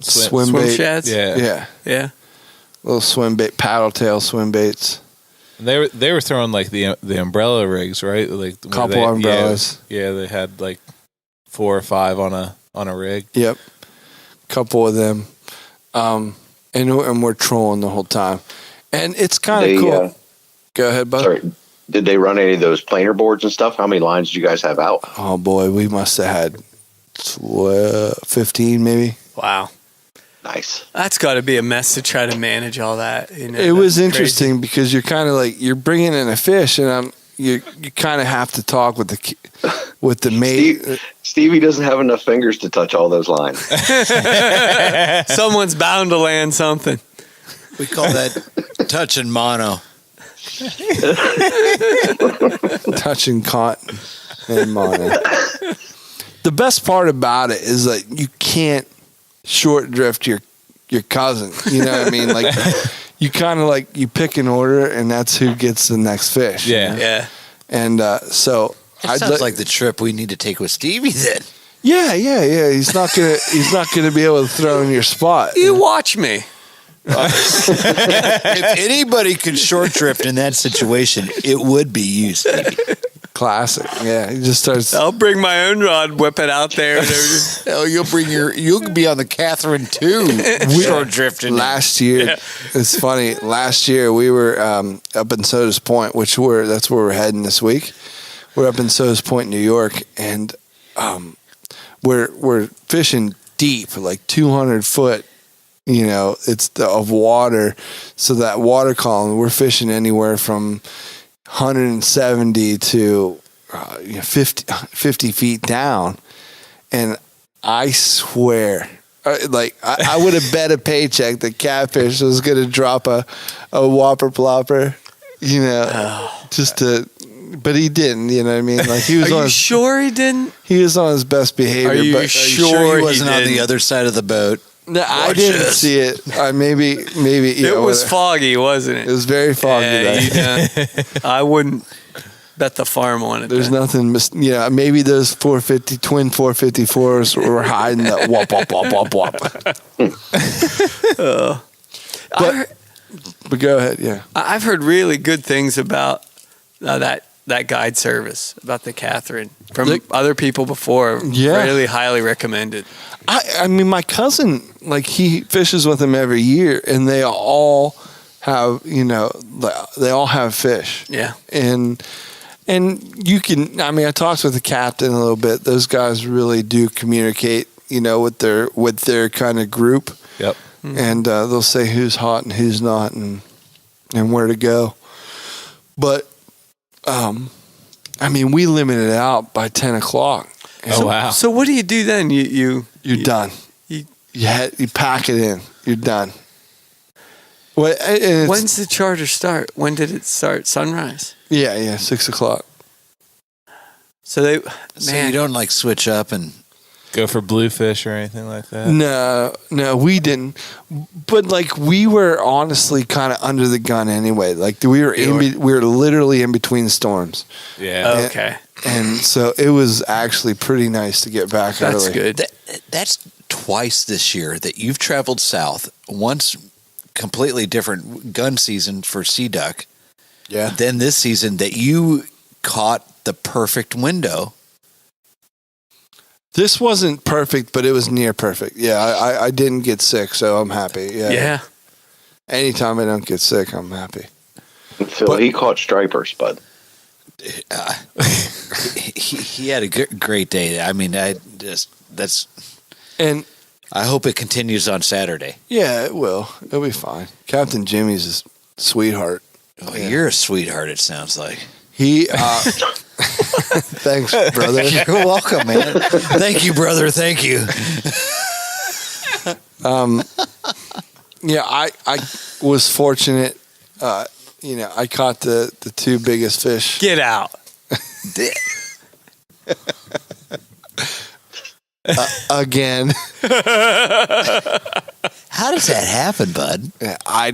Speaker 4: swim bait
Speaker 5: shads.
Speaker 4: Yeah. Little swim bait, paddle tail swim baits.
Speaker 10: And they were throwing like the umbrella rigs, right? Like
Speaker 4: couple umbrellas.
Speaker 10: Yeah, they had like 4 or 5 on a rig.
Speaker 4: Yep. Couple of them. And we're trolling the whole time. And it's kind of cool. Go ahead, bud.
Speaker 2: Sorry. Did they run any of those planer boards and stuff? How many lines did you guys have out?
Speaker 4: Oh boy, we must have had 15 maybe.
Speaker 5: Wow.
Speaker 2: Nice.
Speaker 5: That's got to be a mess to try to manage all that. You know,
Speaker 4: It was
Speaker 5: that's
Speaker 4: interesting
Speaker 5: crazy.
Speaker 4: because you're kind of like you're bringing in a fish, and you kind of have to talk with the mate.
Speaker 2: Stevie doesn't have enough fingers to touch all those lines.
Speaker 5: Someone's bound to land something.
Speaker 9: We call that touching mono.
Speaker 4: Touching cotton and mono. The best part about it is that you can't short drift your cousin. You know what I mean? Like you kind of like you pick an order, and that's who gets the next fish.
Speaker 10: Yeah.
Speaker 4: You know?
Speaker 5: Yeah.
Speaker 4: And so
Speaker 9: That sounds like the trip we need to take with Stevie then.
Speaker 4: yeah. He's not gonna be able to throw in your spot.
Speaker 5: You watch me.
Speaker 9: If anybody could short drift in that situation, it would be you, Stevie.
Speaker 4: Classic. Yeah. He just starts.
Speaker 5: I'll bring my own rod, whip it out there. And
Speaker 9: Oh, you'll be on the Catherine too. Short drifting.
Speaker 4: Last year, it's funny. Last year we were up in Soda's Point, that's where we're heading this week. We're up in Soda's Point, New York, and we're fishing deep, like 200 foot. You know, of water. So that water column, we're fishing anywhere from 170 to 50 feet down, and I swear. I would have bet a paycheck that Catfish was going to drop a whopper plopper, but he didn't, you know what I mean? Like he was
Speaker 5: Are you sure he didn't?
Speaker 4: He was on his best behavior.
Speaker 5: Are you
Speaker 4: but
Speaker 5: sure
Speaker 9: he wasn't on the other side of the boat?
Speaker 4: No, I didn't see it. Maybe.
Speaker 5: It was foggy, wasn't it?
Speaker 4: It was very foggy.
Speaker 5: I wouldn't bet the farm on it.
Speaker 4: There's nothing, maybe those 450 twin 454s were hiding that wop wop wop wop wop. But go ahead, yeah.
Speaker 5: I've heard really good things about that guide service, about the Catherine, from other people before.
Speaker 4: Yeah.
Speaker 5: Really highly recommended.
Speaker 4: I mean, my cousin, like he fishes with them every year, and they all have, they all have fish.
Speaker 5: Yeah.
Speaker 4: And you can, I talked with the captain a little bit. Those guys really do communicate, with their kind of group.
Speaker 10: Yep.
Speaker 4: And they'll say who's hot and who's not, and where to go. But, we limited it out by 10 o'clock.
Speaker 10: Oh, wow.
Speaker 5: So what do you do then? You're
Speaker 4: done. You pack it in. You're done.
Speaker 5: When's the charter start? When did it start? Sunrise?
Speaker 4: Yeah, 6 o'clock.
Speaker 5: So you
Speaker 9: don't like switch up and
Speaker 10: go for bluefish or anything like that?
Speaker 4: No, we didn't. But like we were honestly kind of under the gun anyway. Like we were we were literally in between storms.
Speaker 10: Yeah.
Speaker 5: Okay.
Speaker 4: And so it was actually pretty nice to get back early.
Speaker 5: That's good.
Speaker 9: That's twice this year that you've traveled south. Once completely different gun season for sea duck.
Speaker 4: Yeah.
Speaker 9: Then this season that you caught the perfect window.
Speaker 4: This wasn't perfect, but it was near perfect. Yeah, I didn't get sick, so I'm happy. Yeah. Anytime I don't get sick, I'm happy.
Speaker 2: Phil, he caught stripers, bud.
Speaker 9: He had a great day.
Speaker 4: And
Speaker 9: I hope it continues on Saturday.
Speaker 4: Yeah, it will. It'll be fine. Captain Jimmy's a sweetheart.
Speaker 9: Oh, you're a sweetheart, it sounds like.
Speaker 4: He, thanks, brother.
Speaker 9: You're welcome, man. Thank you, brother. Thank you.
Speaker 4: Yeah, I was fortunate. I caught the two biggest fish.
Speaker 5: Get out.
Speaker 4: Again.
Speaker 9: How does that happen, bud?
Speaker 4: I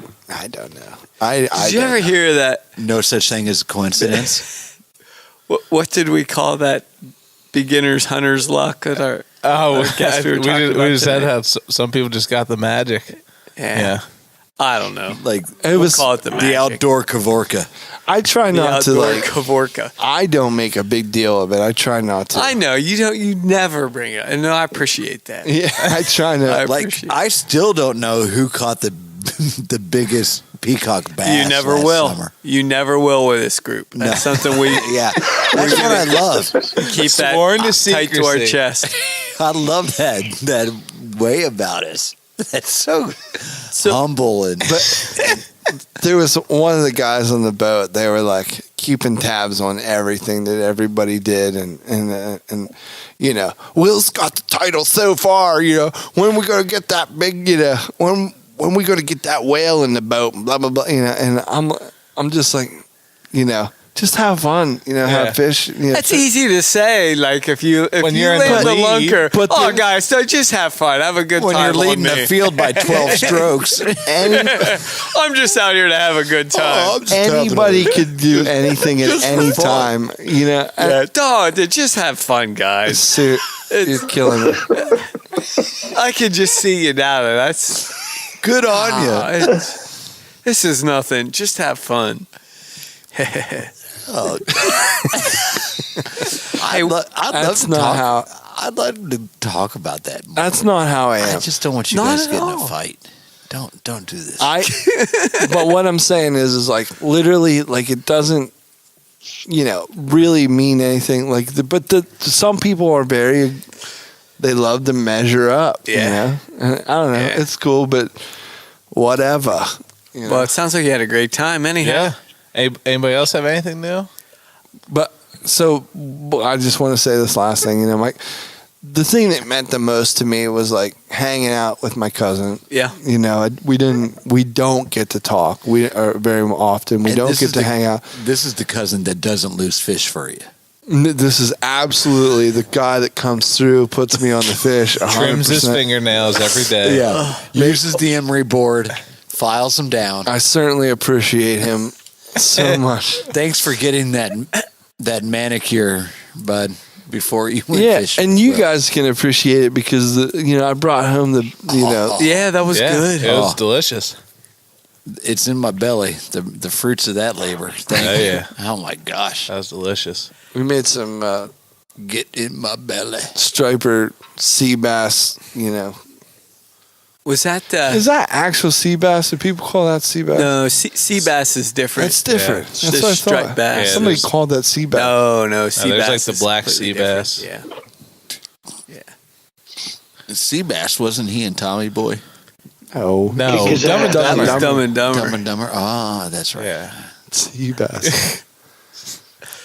Speaker 4: don't know.
Speaker 5: Did you ever hear that?
Speaker 9: No such thing as coincidence.
Speaker 5: What did we call that? Beginner's hunter's luck at our.
Speaker 10: Guess we just said how some people just got the magic.
Speaker 5: Yeah. I don't know.
Speaker 9: Like
Speaker 5: we'll call it
Speaker 9: the outdoor Kavorka.
Speaker 4: I try not to
Speaker 5: Kavorka.
Speaker 4: I don't make a big deal of it. I try not to.
Speaker 5: I know you don't. You never bring it. And no, I appreciate that.
Speaker 4: Yeah, I try to.
Speaker 9: I still don't know who caught the biggest
Speaker 11: peacock bass.
Speaker 8: You never
Speaker 11: last
Speaker 8: will.
Speaker 11: Summer.
Speaker 8: You never will with this group. That's something we
Speaker 11: Yeah, that's what I love.
Speaker 8: keep that
Speaker 10: Sworn to
Speaker 8: tight to our
Speaker 10: secrecy.
Speaker 8: chest.
Speaker 11: I love that way about us. That's so humble and.
Speaker 4: There was one of the guys on the boat. They were like keeping tabs on everything that everybody did, and you know, Will's got the title so far. You know, when we gonna get that big? You know, when we gonna get that whale in the boat? Blah blah blah. You know, and I'm just like, you know, just have fun. You know, have fish. You know,
Speaker 8: That's easy to say. Like if you
Speaker 10: When you're in
Speaker 8: land
Speaker 10: the
Speaker 8: the
Speaker 10: lead,
Speaker 8: lunker,
Speaker 4: but
Speaker 8: oh
Speaker 4: the-
Speaker 8: guys, so just have fun, have a good
Speaker 11: when
Speaker 8: time.
Speaker 11: you're leading
Speaker 8: on me.
Speaker 11: the field by 12 strokes.
Speaker 8: I'm just out here to have a good time.
Speaker 4: anybody could do anything at any time. You know,
Speaker 8: Dog, just have fun, guys.
Speaker 4: Sue, you're killing me.
Speaker 8: I can just see you now. That's
Speaker 11: Good on you.
Speaker 8: this is nothing. Just have fun.
Speaker 11: I'd love
Speaker 4: That's
Speaker 11: to
Speaker 4: not
Speaker 11: talk.
Speaker 4: how.
Speaker 11: I'd love to talk about that more.
Speaker 4: That's not how I am.
Speaker 11: I just don't want you
Speaker 8: Not
Speaker 11: guys
Speaker 8: at
Speaker 11: to get in
Speaker 8: all.
Speaker 11: a fight. Don't do this.
Speaker 4: But what I'm saying is like literally, like it doesn't, you know, really mean anything. Like, some people are they love to measure up.
Speaker 8: Yeah.
Speaker 4: You know? And I don't know.
Speaker 8: Yeah.
Speaker 4: It's cool, but whatever. You know?
Speaker 8: Well, it sounds like you had a great time. Anyhow,
Speaker 10: Yeah. Anybody else have anything new?
Speaker 4: But so I just want to say this last thing. You know, Mike. The thing that meant the most to me was like hanging out with my cousin.
Speaker 8: Yeah.
Speaker 4: You know, we don't get to talk. We are very often. We
Speaker 11: And
Speaker 4: don't
Speaker 11: this
Speaker 4: get
Speaker 11: is
Speaker 4: to hang out.
Speaker 11: This is the cousin that doesn't lose fish for you.
Speaker 4: This is absolutely the guy that comes through, puts me on the fish. 100%.
Speaker 10: Trims his fingernails every day.
Speaker 11: Yeah. Uses the emery board, files them down.
Speaker 4: I certainly appreciate him so much.
Speaker 11: Thanks for getting that manicure, bud, before you went
Speaker 4: Yeah,
Speaker 11: fishing.
Speaker 4: and you guys can appreciate it because I brought home
Speaker 8: yeah, that was good.
Speaker 10: It was delicious.
Speaker 11: It's in my belly. The fruits of that labor. Thank you.
Speaker 10: Yeah.
Speaker 11: Oh my gosh.
Speaker 10: That was delicious.
Speaker 4: we made some
Speaker 11: Get in my belly.
Speaker 4: striper sea bass. You know,
Speaker 8: Was that
Speaker 4: is that actual sea bass? Do people call that sea bass?
Speaker 8: no? Sea bass is different.
Speaker 4: That's different.
Speaker 10: Yeah.
Speaker 4: That's
Speaker 8: Just
Speaker 4: what I
Speaker 8: striped
Speaker 4: thought.
Speaker 8: bass.
Speaker 10: Yeah,
Speaker 4: Somebody
Speaker 10: there's-
Speaker 4: called that sea bass.
Speaker 8: No, sea
Speaker 10: there's
Speaker 8: bass.
Speaker 10: like the
Speaker 8: is
Speaker 10: black
Speaker 8: completely
Speaker 10: sea
Speaker 8: different.
Speaker 10: bass.
Speaker 8: Yeah.
Speaker 11: Seabass, wasn't he in Tommy Boy?
Speaker 4: Oh
Speaker 10: No,
Speaker 2: Because
Speaker 10: Dumb and
Speaker 8: That
Speaker 10: Dumber.
Speaker 8: was Dumb and Dumber.
Speaker 11: Dumb and Dumber. Ah, that's right.
Speaker 10: Yeah.
Speaker 4: sea bass.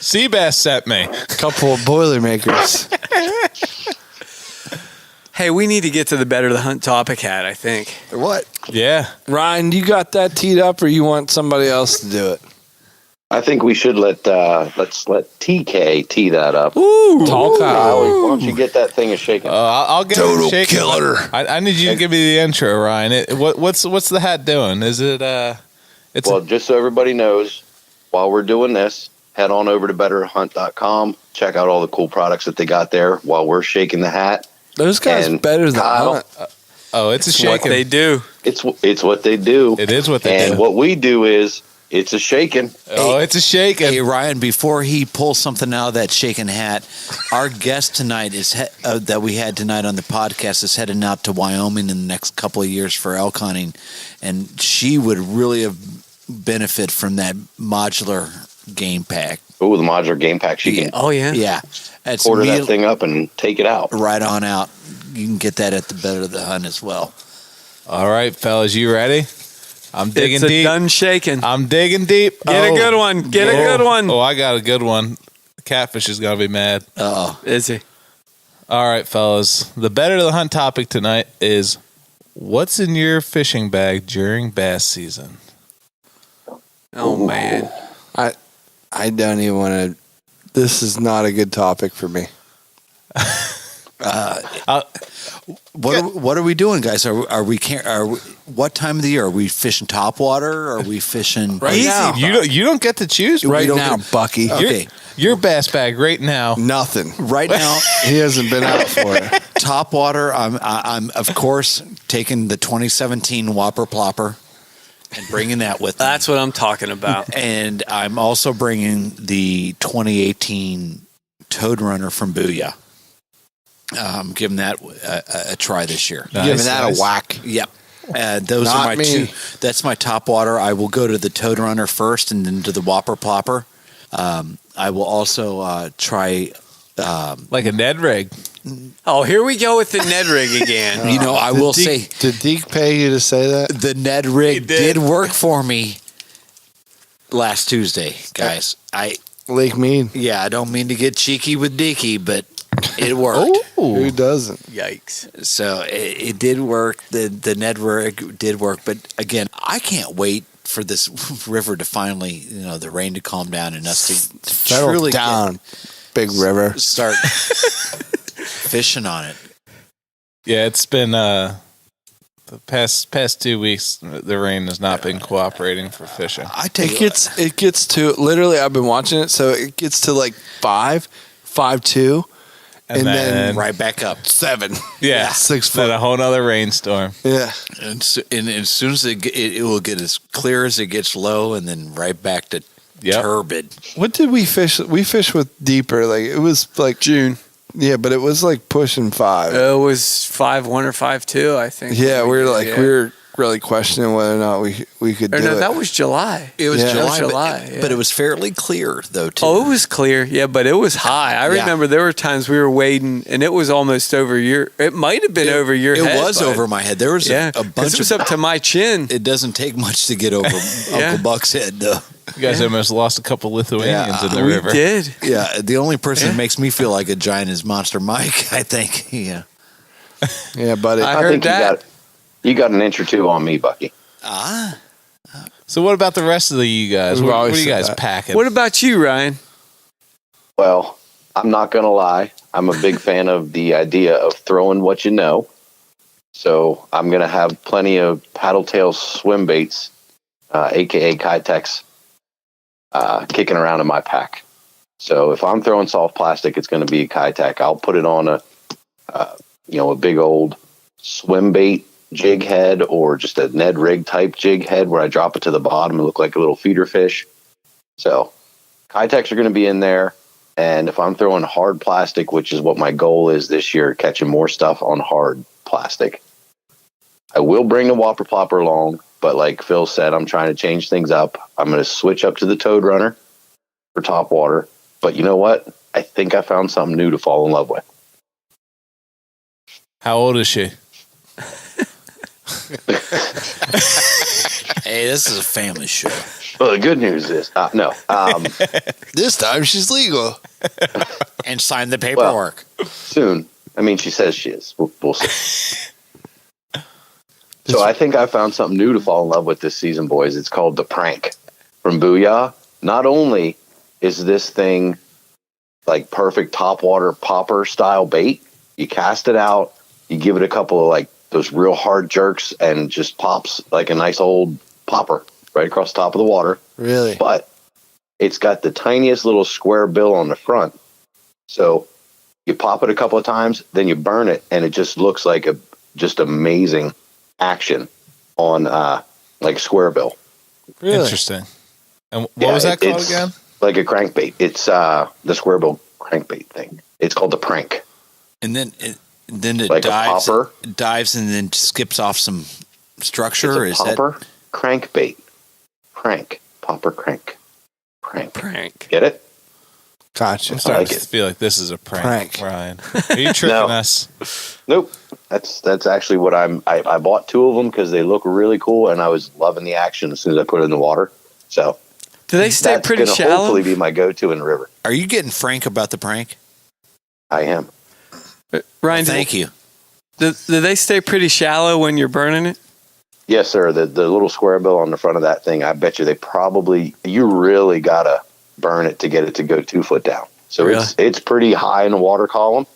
Speaker 10: Seabass sent me.
Speaker 4: Couple of Boilermakers.
Speaker 8: Hey, we need to get to the better the hunt topic hat. I think.
Speaker 11: What?
Speaker 10: Yeah.
Speaker 4: Ryan, you got that teed up, or you want somebody else to do it?
Speaker 2: I think we should let's let TK tee that up.
Speaker 4: Talk
Speaker 2: Kyle, why don't you get that thing a shaking?
Speaker 10: I'll get
Speaker 11: Total
Speaker 10: it shaken.
Speaker 11: killer.
Speaker 10: I need you to give me the intro, Ryan. What's the hat doing? Is it it's
Speaker 2: Well, just so everybody knows, while we're doing this, head on over to betterhunt.com. Check out all the cool products that they got there while we're shaking the hat.
Speaker 4: Those guys
Speaker 2: And
Speaker 4: better than
Speaker 2: Kyle,
Speaker 4: Hunt.
Speaker 10: it's a
Speaker 8: What
Speaker 10: shaking.
Speaker 8: they do.
Speaker 2: It's what they do.
Speaker 10: It is what they
Speaker 2: And
Speaker 10: do.
Speaker 2: what we do is it's a shaking.
Speaker 10: Oh, it's a shaking.
Speaker 11: Hey, Ryan, before he pulls something out of that shaken hat, our guest tonight is that we had tonight on the podcast is heading out to Wyoming in the next couple of years for elk hunting, and she would really have benefit from that modular game pack.
Speaker 2: Oh, the modular game pack. She can
Speaker 8: Oh yeah.
Speaker 11: Yeah, that's
Speaker 2: order that
Speaker 11: immediate-
Speaker 2: thing up and take it out.
Speaker 11: right on out. You can get that at the Better the Hunt as well.
Speaker 10: All right, fellas, you ready? I'm digging
Speaker 8: It's a
Speaker 10: deep.
Speaker 8: done shaking.
Speaker 10: I'm digging deep.
Speaker 8: Get a good one. Get a good one.
Speaker 10: Oh, I got a good one. The catfish is gonna be mad.
Speaker 11: Oh,
Speaker 8: Is he?
Speaker 10: All right, fellas. The better the hunt topic tonight is what's in your fishing bag during bass season?
Speaker 8: Oh man.
Speaker 4: I don't even want to. This is not a good topic for me.
Speaker 11: what are we doing, guys? Are we what time of the year are we fishing topwater? Are we fishing
Speaker 4: Right now.
Speaker 10: You don't get to choose
Speaker 4: Right
Speaker 11: don't
Speaker 4: now,
Speaker 11: get-
Speaker 4: Bucky.
Speaker 11: Okay,
Speaker 10: your bass bag right now.
Speaker 4: Nothing.
Speaker 11: right now.
Speaker 4: He hasn't been out for it.
Speaker 11: Topwater, I'm of course taking the 2017 Whopper Plopper and bringing that with me.
Speaker 8: That's what I'm talking about.
Speaker 11: And I'm also bringing the 2018 Toad Runner from Booyah. Giving that a try this year.
Speaker 10: Nice,
Speaker 4: Giving that
Speaker 10: nice.
Speaker 4: a whack.
Speaker 11: Yep. Those
Speaker 4: Not
Speaker 11: are my
Speaker 4: me.
Speaker 11: two. That's my top water. I will go to the Toad Runner first, and then to the Whopper Plopper. I will also try.
Speaker 10: Like a Ned rig.
Speaker 8: Oh, here we go with the Ned rig again.
Speaker 11: You know, I will say
Speaker 4: Did Deke pay you to say that?
Speaker 11: the Ned rig did work for me last Tuesday, guys.
Speaker 4: Lake Mead.
Speaker 11: I don't mean to get cheeky with Deaky, but it worked.
Speaker 4: Who doesn't?
Speaker 8: Yikes.
Speaker 11: So it did work. The Ned rig did work, but again, I can't wait for this river to finally, the rain to calm down and us to
Speaker 4: Settle
Speaker 11: truly
Speaker 4: down, Big River.
Speaker 11: start fishing on it.
Speaker 10: Yeah, it's been the past 2 weeks. The rain has not been cooperating for fishing.
Speaker 4: It gets to literally. I've been watching it, so it gets to like 5.2, and then
Speaker 11: right back up
Speaker 4: 7.
Speaker 10: Yeah,
Speaker 4: 6
Speaker 10: then
Speaker 4: foot.
Speaker 10: a whole nother rainstorm.
Speaker 4: Yeah,
Speaker 11: and as soon as it will get as clear as it gets low, and then right back to turbid.
Speaker 4: What did we fish? We fished with deeper. Like it was like June. Yeah, but it was like pushing 5.
Speaker 8: It was 5.1 or 5.2, I think.
Speaker 4: Yeah, we were really questioning whether or not we could do it.
Speaker 8: That was July.
Speaker 11: It was
Speaker 4: Yeah.
Speaker 11: July, but it was fairly clear though too.
Speaker 8: Oh, it was clear. Yeah, but it was high. I remember there were times we were wading, and it was almost over your. It might have been over your head.
Speaker 11: It was over my head. There was a
Speaker 8: 'cause
Speaker 11: bunch
Speaker 8: it was
Speaker 11: of.
Speaker 8: up to my chin.
Speaker 11: It doesn't take much to get over Uncle Buck's head, though.
Speaker 10: You guys almost lost a couple Lithuanians in the river.
Speaker 8: We did.
Speaker 11: Yeah, the only person who makes me feel like a giant is Monster Mike, I think. Yeah.
Speaker 4: Yeah, buddy.
Speaker 8: I
Speaker 2: I
Speaker 8: heard
Speaker 2: think
Speaker 8: that.
Speaker 2: you got an inch or two on me, Bucky.
Speaker 10: So what about the rest of you guys?
Speaker 4: We've
Speaker 10: What
Speaker 4: always
Speaker 10: are you
Speaker 4: said
Speaker 10: guys
Speaker 4: that.
Speaker 10: packing?
Speaker 8: What about you, Ryan?
Speaker 2: Well, I'm not going to lie. I'm a big fan of the idea of throwing what you know. So I'm going to have plenty of paddle tail swim baits, a.k.a. Kitex, kicking around in my pack. So if I'm throwing soft plastic, it's going to be a Kitech. I'll put it on a big old swim bait jig head or just a Ned rig type jig head where I drop it to the bottom and look like a little feeder fish. So Kitechs are going to be in there. And if I'm throwing hard plastic, which is what my goal is this year, catching more stuff on hard plastic, I will bring the Whopper Plopper along. But like Phil said, I'm trying to change things up. I'm going to switch up to the Toad Runner for top water. But you know what? I think I found something new to fall in love with.
Speaker 10: How old is she?
Speaker 11: Hey, this is a family show.
Speaker 2: Well, the good news is, no.
Speaker 4: This time she's legal.
Speaker 11: And sign the paperwork.
Speaker 2: Soon. I mean, she says she is. We'll see. So I think I found something new to fall in love with this season, boys. It's called the Prank from Booyah. Not only is this thing like perfect topwater popper style bait, you cast it out, you give it a couple of like those real hard jerks and just pops like a nice old popper right across the top of the water.
Speaker 4: Really?
Speaker 2: But it's got the tiniest little square bill on the front. So you pop it a couple of times, then you burn it, and it just looks like a just amazing action on like square bill.
Speaker 4: Really?
Speaker 10: Interesting. And what was that called again?
Speaker 2: Like a crankbait. It's the square bill crankbait thing. It's called the Prank.
Speaker 11: And then it
Speaker 2: Like a
Speaker 11: dives,
Speaker 2: popper?
Speaker 11: dives and then skips off some structure.
Speaker 2: It's a popper crankbait. Prank. Popper crank. Prank. Get it?
Speaker 4: Gotcha.
Speaker 10: I'm starting
Speaker 2: like
Speaker 10: to feel like this is a prank,
Speaker 4: Prank.
Speaker 10: Ryan. Are you tricking
Speaker 2: No.
Speaker 10: us?
Speaker 2: Nope. That's actually what I bought 2 of them because they look really cool, and I was loving the action as soon as I put it in the water. So
Speaker 8: Do they stay
Speaker 2: that's
Speaker 8: pretty
Speaker 2: gonna
Speaker 8: shallow?
Speaker 2: hopefully be my go-to in the river.
Speaker 11: Are you getting frank about the prank?
Speaker 2: I am.
Speaker 8: Ryan,
Speaker 11: Thank you.
Speaker 8: Do they stay pretty shallow when you're burning it?
Speaker 2: Yes, sir. The little square bill on the front of that thing, I bet you you really gotta burn it to get it to go 2 foot down. So
Speaker 8: Really?
Speaker 2: it's pretty high in the water column,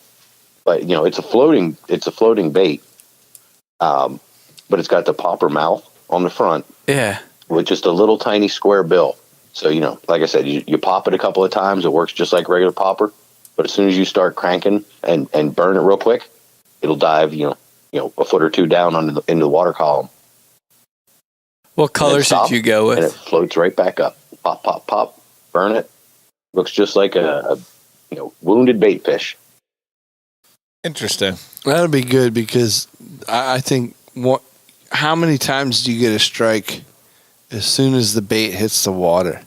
Speaker 2: but it's a floating bait. But it's got the popper mouth on the front
Speaker 8: Yeah.
Speaker 2: with just a little tiny square bill. So, like I said, you pop it a couple of times, it works just like regular popper. But as soon as you start cranking and burn it real quick, it'll dive, a foot or 2 down into the water column.
Speaker 8: What color should you go
Speaker 2: And it
Speaker 8: with?
Speaker 2: floats right back up. Pop, pop, pop. Burn it. Looks just like a wounded bait fish.
Speaker 10: Interesting.
Speaker 4: That'll be good because I think how many times do you get a strike as soon as the bait hits the water?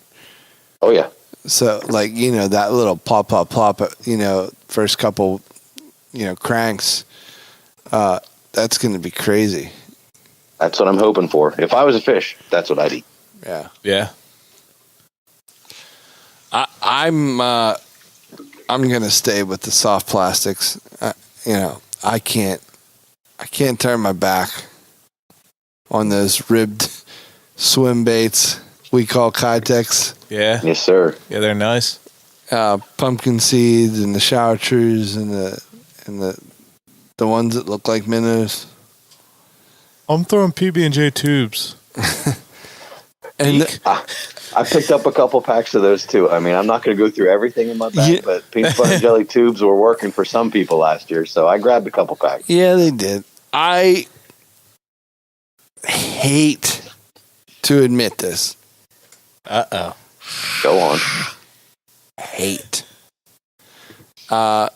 Speaker 2: Oh yeah.
Speaker 4: So like, that little plop, first couple, cranks, that's going to be crazy.
Speaker 2: That's what I'm hoping for. If I was a fish, that's what I'd eat.
Speaker 4: Yeah.
Speaker 10: Yeah.
Speaker 4: I'm going to stay with the soft plastics. I can't turn my back on those ribbed swim baits we call Kytex.
Speaker 10: Yeah.
Speaker 2: Yes, sir.
Speaker 10: Yeah, they're nice.
Speaker 4: Pumpkin seeds and the R2's and the ones that look like minnows.
Speaker 10: I'm throwing PB&J tubes.
Speaker 4: And
Speaker 2: I picked up a couple packs of those too. I mean, I'm not going to go through everything in my bag, but peanut butter and jelly tubes were working for some people last year, so I grabbed a couple packs.
Speaker 4: Yeah, they did. I hate to admit this.
Speaker 10: Uh-oh.
Speaker 2: Go on.
Speaker 4: Hate. I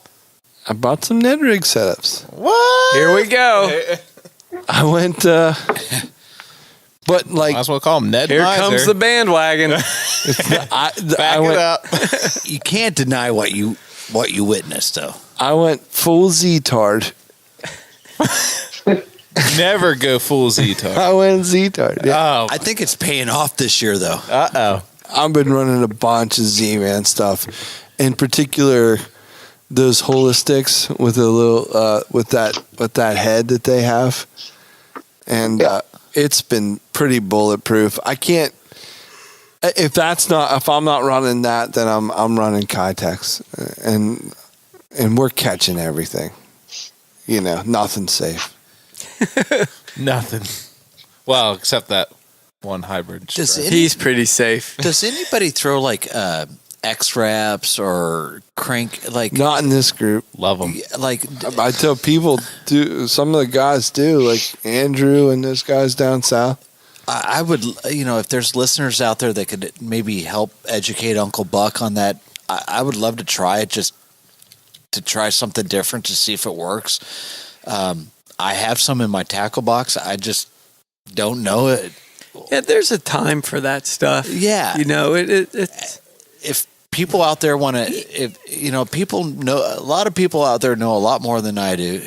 Speaker 4: bought some Ned Rig setups.
Speaker 10: What?
Speaker 8: Here we go.
Speaker 4: I went, but like,
Speaker 10: Might as well call him Ned
Speaker 8: Here
Speaker 10: Miser.
Speaker 8: comes the bandwagon.
Speaker 10: Back
Speaker 4: I went,
Speaker 10: it up.
Speaker 11: You can't deny what you witnessed, though.
Speaker 4: I went full Z-tard.
Speaker 10: Never go full Z-tard.
Speaker 4: I went Z-tard. Yeah.
Speaker 10: Oh.
Speaker 11: I think it's paying off this year, though.
Speaker 10: Uh-oh.
Speaker 4: I've been running a bunch of Z-Man stuff. In particular, those holistics with a little with that head that they have, and it's been pretty bulletproof. I can't if I'm not running that, then I'm running Kytex, and we're catching everything. Nothing's safe.
Speaker 10: Nothing. Well, except that one hybrid.
Speaker 8: He's pretty safe.
Speaker 11: Does anybody throw like X-Wraps or crank
Speaker 4: Not in this group.
Speaker 10: Love them.
Speaker 11: Like
Speaker 4: I tell people do. Some of the guys do, like Andrew and those guys down south.
Speaker 11: I would, if there's listeners out there that could maybe help educate Uncle Buck on that, I would love to try it, just to try something different to see if it works. I have some in my tackle box. I just don't know it.
Speaker 8: Yeah, there's a time for that stuff.
Speaker 11: Yeah.
Speaker 8: It's
Speaker 11: If people out there want to, people know, a lot of people out there know a lot more than I do.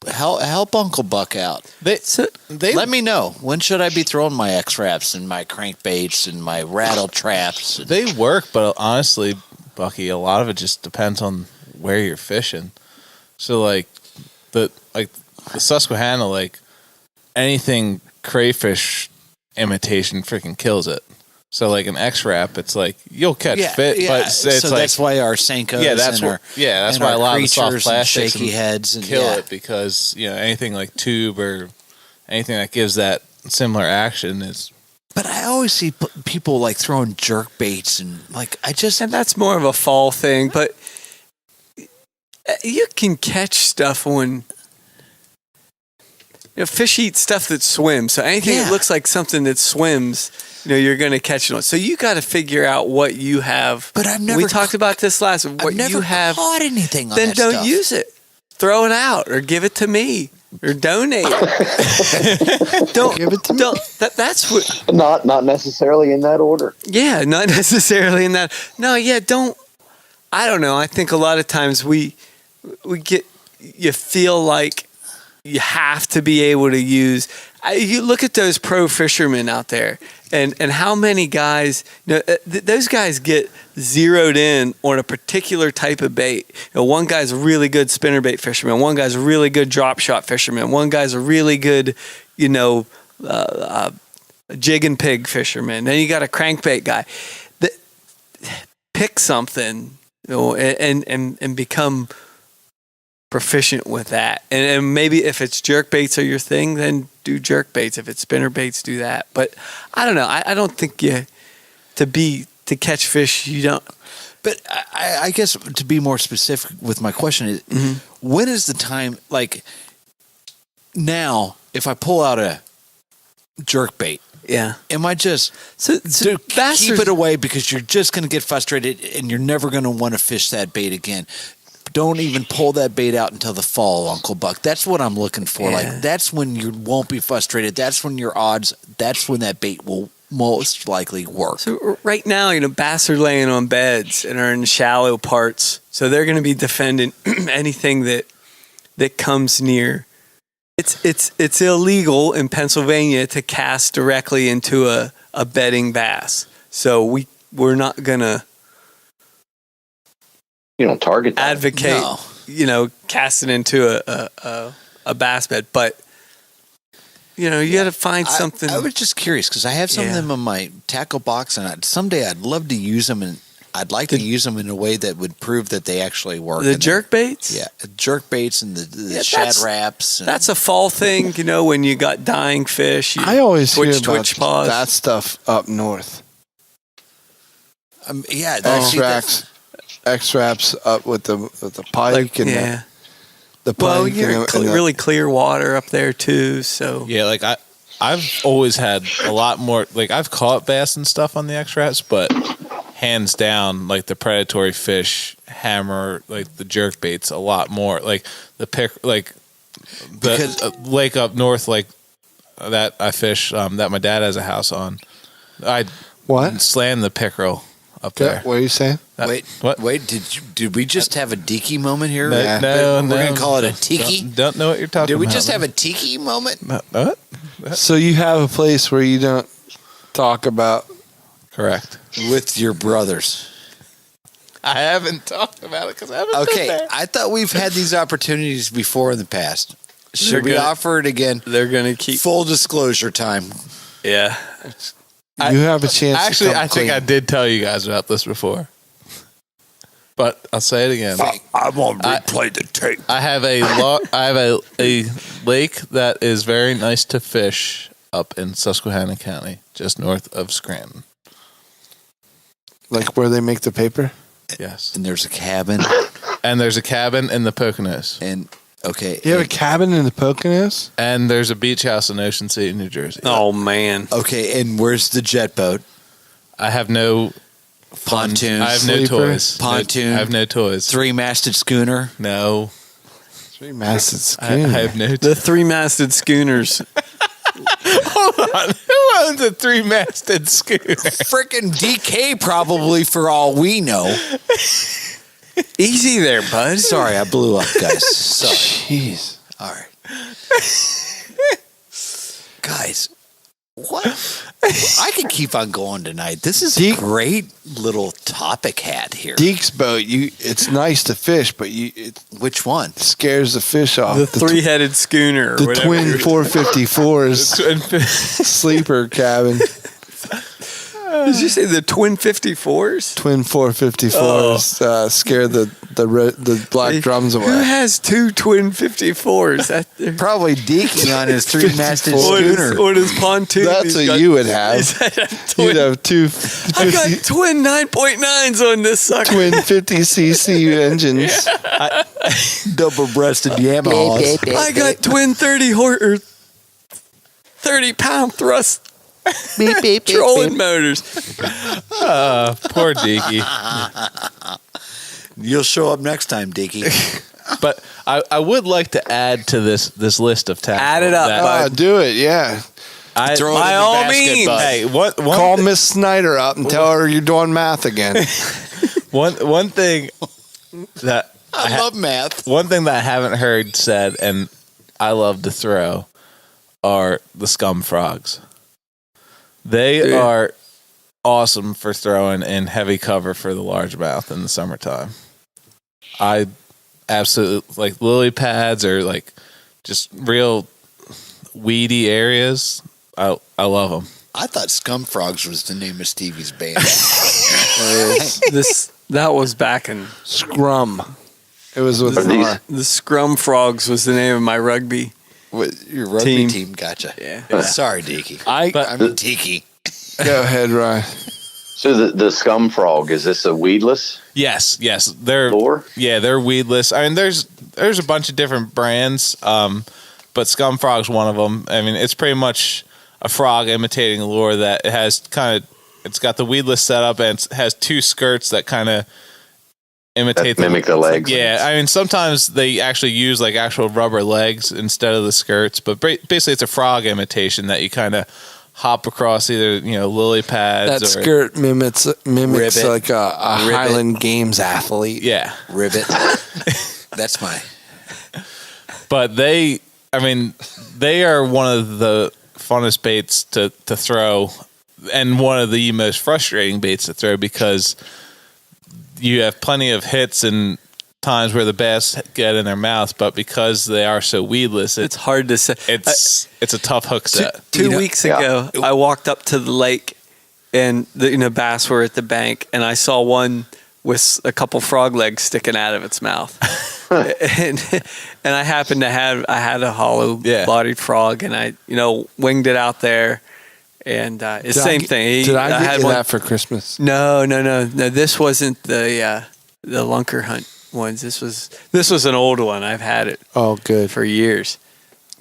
Speaker 11: Help Uncle Buck out. Let me know. When should I be throwing my X-Wraps and my crankbaits and my rattle traps?
Speaker 10: They work, but honestly, Bucky, a lot of it just depends on where you're fishing. So the Susquehanna, anything crayfish imitation freaking kills it. So an X-Wrap, it's you'll catch fit, but it's
Speaker 11: so that's why our Senkos
Speaker 10: that's why a lot of the soft plastics
Speaker 11: shaky heads and
Speaker 10: kill it, because anything like tube or anything that gives that similar action is.
Speaker 11: But I always see people throwing jerk baits and
Speaker 8: and that's more of a fall thing, but you can catch stuff when fish eat stuff that swims. So anything that looks like something that swims, you're going to catch it on. So you got to figure out what you have.
Speaker 11: But I've never.
Speaker 8: We talked about this last. What
Speaker 11: I've never
Speaker 8: you have
Speaker 11: caught anything on
Speaker 8: then
Speaker 11: that
Speaker 8: don't
Speaker 11: stuff.
Speaker 8: use it. Throw it out or give it to me or donate. Don't give it to me. That's what.
Speaker 2: Not necessarily in that order.
Speaker 8: Yeah, not necessarily in that. No, yeah, don't. I don't know. I think a lot of times we you feel like you have to be able to use. You look at those pro fishermen out there, and how many guys, those guys get zeroed in on a particular type of bait. One guy's a really good spinnerbait fisherman. One guy's a really good drop shot fisherman. One guy's a really good, jig and pig fisherman. Then you got a crankbait guy. Pick something, and become proficient with that. And maybe if it's jerk baits are your thing, then do jerk baits. If it's spinner baits, do that. But I don't know. I don't think to catch fish, you don't.
Speaker 11: But I guess to be more specific with my question is, when is the time, now, if I pull out a jerk bait, am I just keep it away because you're just going to get frustrated and you're never going to want to fish that bait again? don't even pull that bait out until the fall, Uncle Buck. That's what I'm looking for.
Speaker 8: Yeah.
Speaker 11: Like, that's when you won't be frustrated. That's when that's when that bait will most likely work.
Speaker 8: So right now, bass are laying on beds and are in shallow parts, so they're going to be defending anything that comes near. It's illegal in Pennsylvania to cast directly into a bedding bass, so we're not gonna
Speaker 2: target that.
Speaker 8: advocate casting into a bass bed, but you got to find something.
Speaker 11: I was just curious because I have some of them in my tackle box, and someday I'd love to use them, and I'd like to use them in a way that would prove that they actually work.
Speaker 8: The jerk baits?
Speaker 11: Yeah, jerk baits and the shad wraps.
Speaker 8: That's a fall thing, when you got dying fish.
Speaker 4: I always hear about
Speaker 8: twitch paws.
Speaker 4: that stuff up north.
Speaker 11: Yeah,
Speaker 4: X-Wraps up with the pike and the pike.
Speaker 8: Well, you're really clear water up there too, so.
Speaker 10: Yeah, like I've always had a lot more, like I've caught bass and stuff on the X-Wraps, but hands down, like the predatory fish hammer, like the jerk baits a lot more. Like the lake up north, like that I fish, that my dad has a house on. I slammed the pickerel up there.
Speaker 4: What are you saying?
Speaker 11: Wait, did we just have a tiki moment here?
Speaker 10: No,
Speaker 11: we're gonna call it a tiki.
Speaker 10: Don't know what you're talking about.
Speaker 11: Did we just have a tiki moment?
Speaker 10: What?
Speaker 4: So you have a place where you don't talk about.
Speaker 10: Correct.
Speaker 11: With your brothers.
Speaker 10: I haven't talked about it because I haven't been there.
Speaker 11: I thought we've had these opportunities before in the past. Should we offer it again?
Speaker 8: They're going to keep
Speaker 11: full disclosure time.
Speaker 8: Yeah.
Speaker 4: You have a chance.
Speaker 10: Actually, I think I did tell you guys about this before, but I'll say it again.
Speaker 11: I won't replay the tape.
Speaker 10: I have a lake that is very nice to fish up in Susquehanna County, just north of Scranton.
Speaker 4: Like where they make the paper?
Speaker 10: Yes.
Speaker 11: And there's a cabin.
Speaker 10: And there's a cabin in the Poconos.
Speaker 11: And okay.
Speaker 4: You have a cabin in the Poconos?
Speaker 10: And there's a beach house in Ocean City, New Jersey.
Speaker 8: Oh man.
Speaker 11: Okay, and where's the jet boat?
Speaker 10: I have no
Speaker 11: pontoons.
Speaker 10: I have no toys.
Speaker 11: Pontoon.
Speaker 10: I have no toys.
Speaker 11: 3-masted schooner.
Speaker 10: No.
Speaker 4: 3-masted schooner.
Speaker 10: I have no.
Speaker 8: The 3-masted schooners.
Speaker 10: Hold on. Who owns a 3-masted schooner?
Speaker 11: Frickin' DK probably for all we know.
Speaker 8: Easy there, bud.
Speaker 11: Sorry, I blew up, guys. Sorry.
Speaker 4: Jeez.
Speaker 11: All right. Guys, what? I could keep on going tonight. This is a great little topic hat here.
Speaker 4: Deke's boat, it's nice to fish, but
Speaker 11: which one?
Speaker 4: Scares the fish off.
Speaker 8: The 3-headed schooner.
Speaker 4: The twin 454s. Sleeper cabin.
Speaker 8: Did you say the twin 54s?
Speaker 4: Twin 454s scare the black drums away.
Speaker 8: Who has two twin 54s?
Speaker 11: Probably Deaky on his 3-masted schooner.
Speaker 8: On his pontoon.
Speaker 4: That's what you would have. You'd have two.
Speaker 8: I got twin 9.9s on this sucker.
Speaker 4: Twin 50cc engines.
Speaker 11: Double-breasted Yamahas.
Speaker 8: I got twin 30-pound thrust. Trolling motors.
Speaker 10: Poor Deaky.
Speaker 11: You'll show up next time, Deaky.
Speaker 10: But I would like to add to this list of tackle.
Speaker 8: Add it up.
Speaker 4: Do it, yeah.
Speaker 11: Throw it
Speaker 8: by
Speaker 11: in the
Speaker 8: all
Speaker 11: basket,
Speaker 8: means.
Speaker 11: bud.
Speaker 10: Hey,
Speaker 4: Call Miss Snyder up and tell her you're doing math again.
Speaker 10: one thing that
Speaker 11: I love math.
Speaker 10: One thing that I haven't heard said, and I love to throw, are the scum frogs. They are awesome for throwing in heavy cover for the largemouth in the summertime. I absolutely like lily pads or like just real weedy areas. I love them.
Speaker 11: I thought Scum Frogs was the name of Stevie's band.
Speaker 8: That was back in
Speaker 4: Scrum. It was with
Speaker 8: the Scrum Frogs was the name of my rugby.
Speaker 11: Your rugby team, gotcha.
Speaker 8: Yeah.
Speaker 11: Sorry, Deaky.
Speaker 8: I'm
Speaker 11: Tiki.
Speaker 4: Go ahead, Ryan.
Speaker 2: So the scum frog, is this a weedless?
Speaker 10: Yes. They're they're weedless. I mean, there's a bunch of different brands, but Scum Frog's one of them. I mean, it's pretty much a frog imitating a lure that it has it's got the weedless setup and it has two skirts that kind of imitate
Speaker 2: That mimic the legs.
Speaker 10: Yeah, I mean sometimes they actually use like actual rubber legs instead of the skirts, but basically it's a frog imitation that you kind of hop across either lily pads.
Speaker 4: That skirt mimics
Speaker 11: Ribbit.
Speaker 4: like a Highland Games athlete.
Speaker 10: Yeah,
Speaker 11: Ribbit. That's my.
Speaker 10: But they are one of the funnest baits to throw, and one of the most frustrating baits to throw because you have plenty of hits and times where the bass get in their mouth, but because they are so weedless,
Speaker 5: it's hard to say.
Speaker 10: It's a tough hook set.
Speaker 5: Two weeks ago, I walked up to the lake, and the bass were at the bank, and I saw one with a couple frog legs sticking out of its mouth, and I happened to have a hollow bodied frog, and I winged it out there. And it's the same thing.
Speaker 4: Did I get
Speaker 5: had
Speaker 4: you
Speaker 5: one,
Speaker 4: that for Christmas?
Speaker 5: No. This wasn't the lunker hunt ones. This was an old one. I've had it.
Speaker 4: Oh, good.
Speaker 5: For years.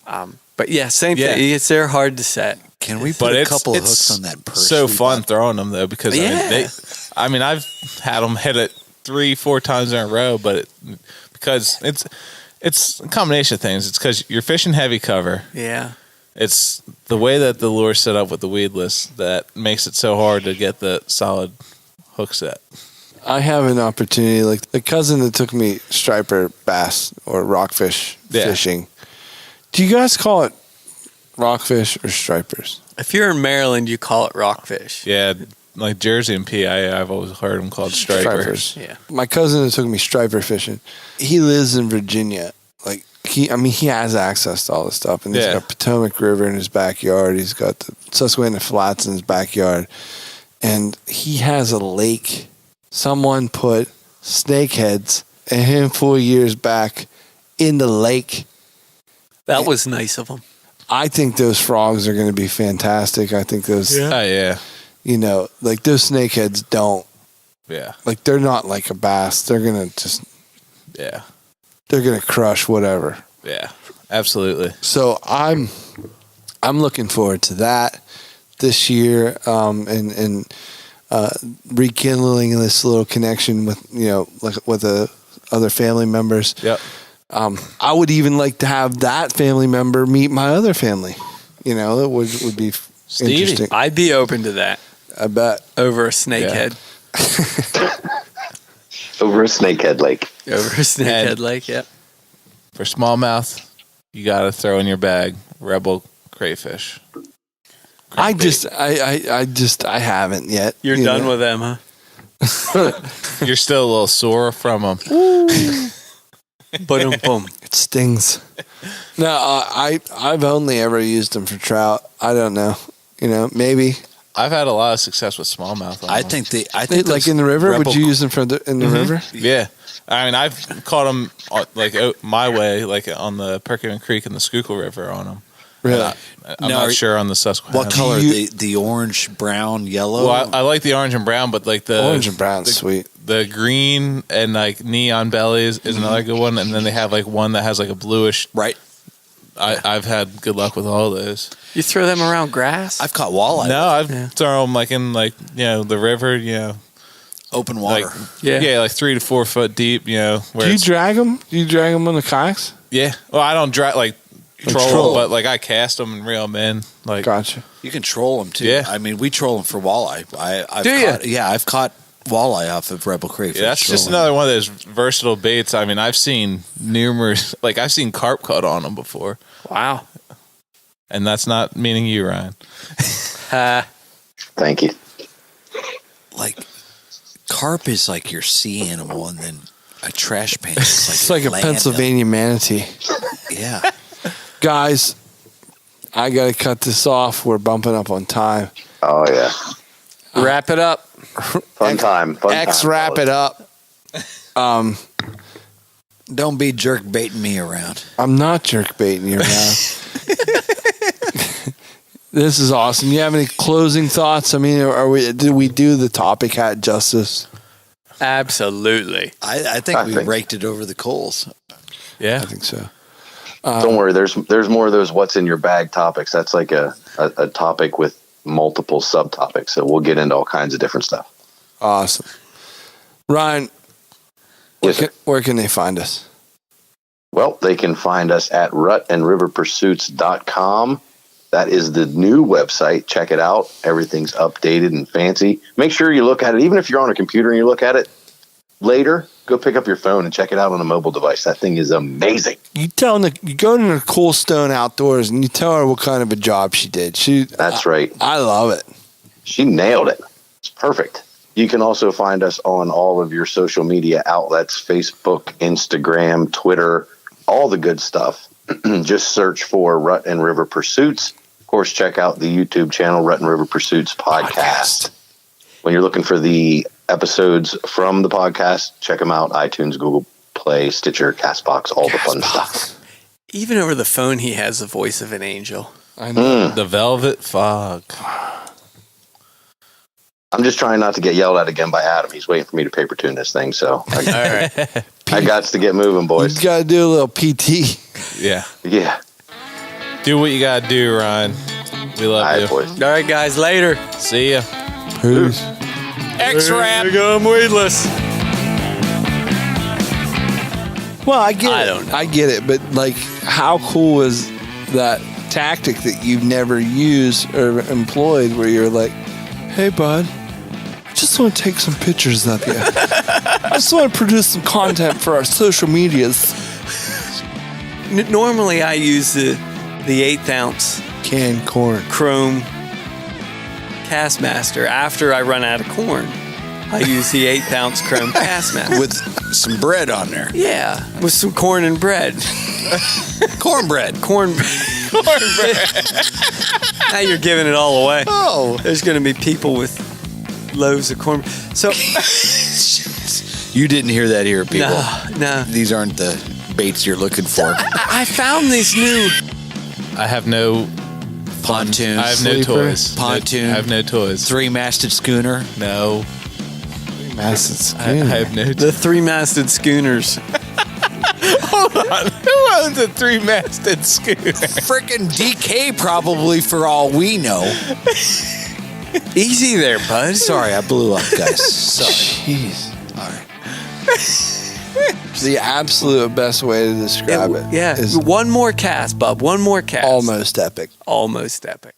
Speaker 5: But yeah, same thing. They're hard to set.
Speaker 11: Can we put a couple of hooks on that purse?
Speaker 10: So fun throwing them though because I've had them hit it 3-4 times in a row, but because it's a combination of things. It's because you're fishing heavy cover.
Speaker 5: Yeah.
Speaker 10: It's the way that the lure's set up with the weedless that makes it so hard to get the solid hook set.
Speaker 4: I have an opportunity, like the cousin that took me striper bass or rockfish fishing. Do you guys call it rockfish or stripers?
Speaker 5: If you're in Maryland, you call it rockfish.
Speaker 10: Yeah, like Jersey and PA, I've always heard them called stripers.
Speaker 5: Yeah.
Speaker 4: My cousin that took me striper fishing, he lives in Virginia. Like he has access to all this stuff, and he's got Potomac River in his backyard. He's got the Susquehanna Flats in his backyard, and he has a lake. Someone put snakeheads a handful of years back in the lake.
Speaker 5: That was nice of him.
Speaker 4: I think those frogs are going to be fantastic. I think those, like those snakeheads don't.
Speaker 10: Yeah.
Speaker 4: Like they're not like a bass. They're going to just.
Speaker 10: Yeah.
Speaker 4: They're going to crush whatever.
Speaker 10: Yeah, absolutely.
Speaker 4: So I'm looking forward to that this year, and rekindling this little connection with with the other family members.
Speaker 10: Yep.
Speaker 4: I would even like to have that family member meet my other family. It would be
Speaker 5: Stevie.
Speaker 4: interesting.
Speaker 5: I'd be open to that.
Speaker 4: I bet.
Speaker 5: Over a snakehead.
Speaker 2: Over a snakehead lake.
Speaker 5: Over a snakehead lake, yeah.
Speaker 10: For smallmouth, you got to throw in your bag Rebel crayfish.
Speaker 4: I haven't yet.
Speaker 5: You're done with them, huh?
Speaker 10: You're still a little sore from them.
Speaker 5: Boom.
Speaker 4: It stings. No, I've only ever used them for trout. I don't know. Maybe.
Speaker 10: I've had a lot of success with smallmouth.
Speaker 11: I think
Speaker 4: like in the river. Would you use them in the river?
Speaker 10: Yeah. I mean, I've caught them like my way, like on the Perkins Creek and the Schuylkill River on them.
Speaker 4: Really?
Speaker 10: I'm not sure on the Susquehanna.
Speaker 11: What color? The orange, brown, yellow?
Speaker 10: Well, I like the orange and brown, but like the
Speaker 4: orange and brown's sweet.
Speaker 10: The green and like neon belly is another good one, and then they have like one that has like a bluish.
Speaker 11: Right.
Speaker 10: I've had good luck with all those.
Speaker 5: You throw them around grass?
Speaker 11: I've caught walleye.
Speaker 10: No, I've thrown them like in the river,
Speaker 11: open water.
Speaker 10: Like, like 3 to 4 foot deep. Where
Speaker 4: Do you drag them? Do you drag them on the kayaks?
Speaker 10: Yeah. Well, I don't drag like troll, but like I cast them and reel them in. Like,
Speaker 4: gotcha.
Speaker 11: You can troll them too.
Speaker 10: Yeah.
Speaker 11: I mean, we troll them for walleye. I've caught walleye off of Rebel crayfish.
Speaker 10: Yeah, that's just another one of those versatile baits. I mean, I've seen numerous, like I've seen carp caught on them before.
Speaker 5: Wow.
Speaker 10: And that's not meaning you, Ryan.
Speaker 2: Thank you.
Speaker 11: Like carp is like your sea animal, and then a trash pan is
Speaker 4: It's like a Pennsylvania manatee.
Speaker 11: Yeah.
Speaker 4: Guys, I got to cut this off. We're bumping up on time.
Speaker 2: Oh, yeah.
Speaker 5: Wrap it up.
Speaker 2: Fun time.
Speaker 4: Wrap it up.
Speaker 11: Don't be jerk baiting me around.
Speaker 4: I'm not jerk baiting you around. This is awesome. You have any closing thoughts? I mean, did we do the topic hat justice?
Speaker 5: Absolutely.
Speaker 11: I think we raked it over the coals.
Speaker 10: Yeah,
Speaker 4: I think so.
Speaker 2: Don't worry. There's more of those what's in your bag topics. That's like a topic with multiple subtopics. So we'll get into all kinds of different stuff.
Speaker 4: Awesome. Ryan, Where can they find us?
Speaker 2: Well, they can find us at rutandriverpursuits.com. That is the new website. Check it out. Everything's updated and fancy. Make sure you look at it. Even if you're on a computer and you look at it later, go pick up your phone and check it out on a mobile device. That thing is amazing.
Speaker 4: You go to Nicole Stone Outdoors and you tell her what kind of a job she did.
Speaker 2: That's right.
Speaker 4: I love it.
Speaker 2: She nailed it. It's perfect. You can also find us on all of your social media outlets, Facebook, Instagram, Twitter, all the good stuff. Just search for Rut and River Pursuits. Of course, check out the YouTube channel, Rut and River Pursuits Podcast. When you're looking for the episodes from the podcast, check them out. iTunes, Google Play, Stitcher, CastBox, all the fun stuff.
Speaker 8: Even over the phone, he has the voice of an angel.
Speaker 10: I know. The Velvet Fog.
Speaker 2: I'm just trying not to get yelled at again by Adam. He's waiting for me to paper tune this thing, so I got to get moving, boys.
Speaker 4: You got to do a little PT.
Speaker 10: Yeah.
Speaker 2: Yeah.
Speaker 10: Do what you got to do, Ryan. We love you.
Speaker 2: Boys.
Speaker 8: All right, guys. Later.
Speaker 10: See ya.
Speaker 4: Peace.
Speaker 8: X-Rap. There you go. I'm weedless.
Speaker 4: Well, I get it, but like, how cool is that tactic that you've never used or employed where you're like, hey, bud, I just want to take some pictures of you. I just want to produce some content for our social medias.
Speaker 8: Normally, I use the 1/8 ounce
Speaker 4: canned corn
Speaker 8: chrome Castmaster. After I run out of corn, I use the 1/8 ounce chrome Castmaster
Speaker 11: with some bread on there.
Speaker 8: Yeah, with some corn and bread.
Speaker 11: Cornbread.
Speaker 8: Now you're giving it all away.
Speaker 11: Oh,
Speaker 8: there's going to be people with loaves of corn. So
Speaker 11: you didn't hear that here, people.
Speaker 8: No.
Speaker 11: These aren't the baits you're looking for.
Speaker 8: I found these new.
Speaker 10: I have no
Speaker 11: pontoons.
Speaker 10: I have no toys.
Speaker 11: Pontoon.
Speaker 10: I have no toys.
Speaker 11: 3-masted schooner.
Speaker 10: No.
Speaker 4: 3-masted schooner.
Speaker 10: I have no toys.
Speaker 8: The 3-masted schooners.
Speaker 10: Hold on. Who owns a 3-masted schooner?
Speaker 11: Frickin' DK probably, for all we know.
Speaker 8: Easy there, bud.
Speaker 11: Sorry, I blew up, guys. Sorry.
Speaker 4: Jeez.
Speaker 11: All right.
Speaker 4: The absolute best way to describe it.
Speaker 8: Yeah.
Speaker 4: Is
Speaker 8: one more cast, bub. One more cast.
Speaker 4: almost epic.
Speaker 8: Almost epic.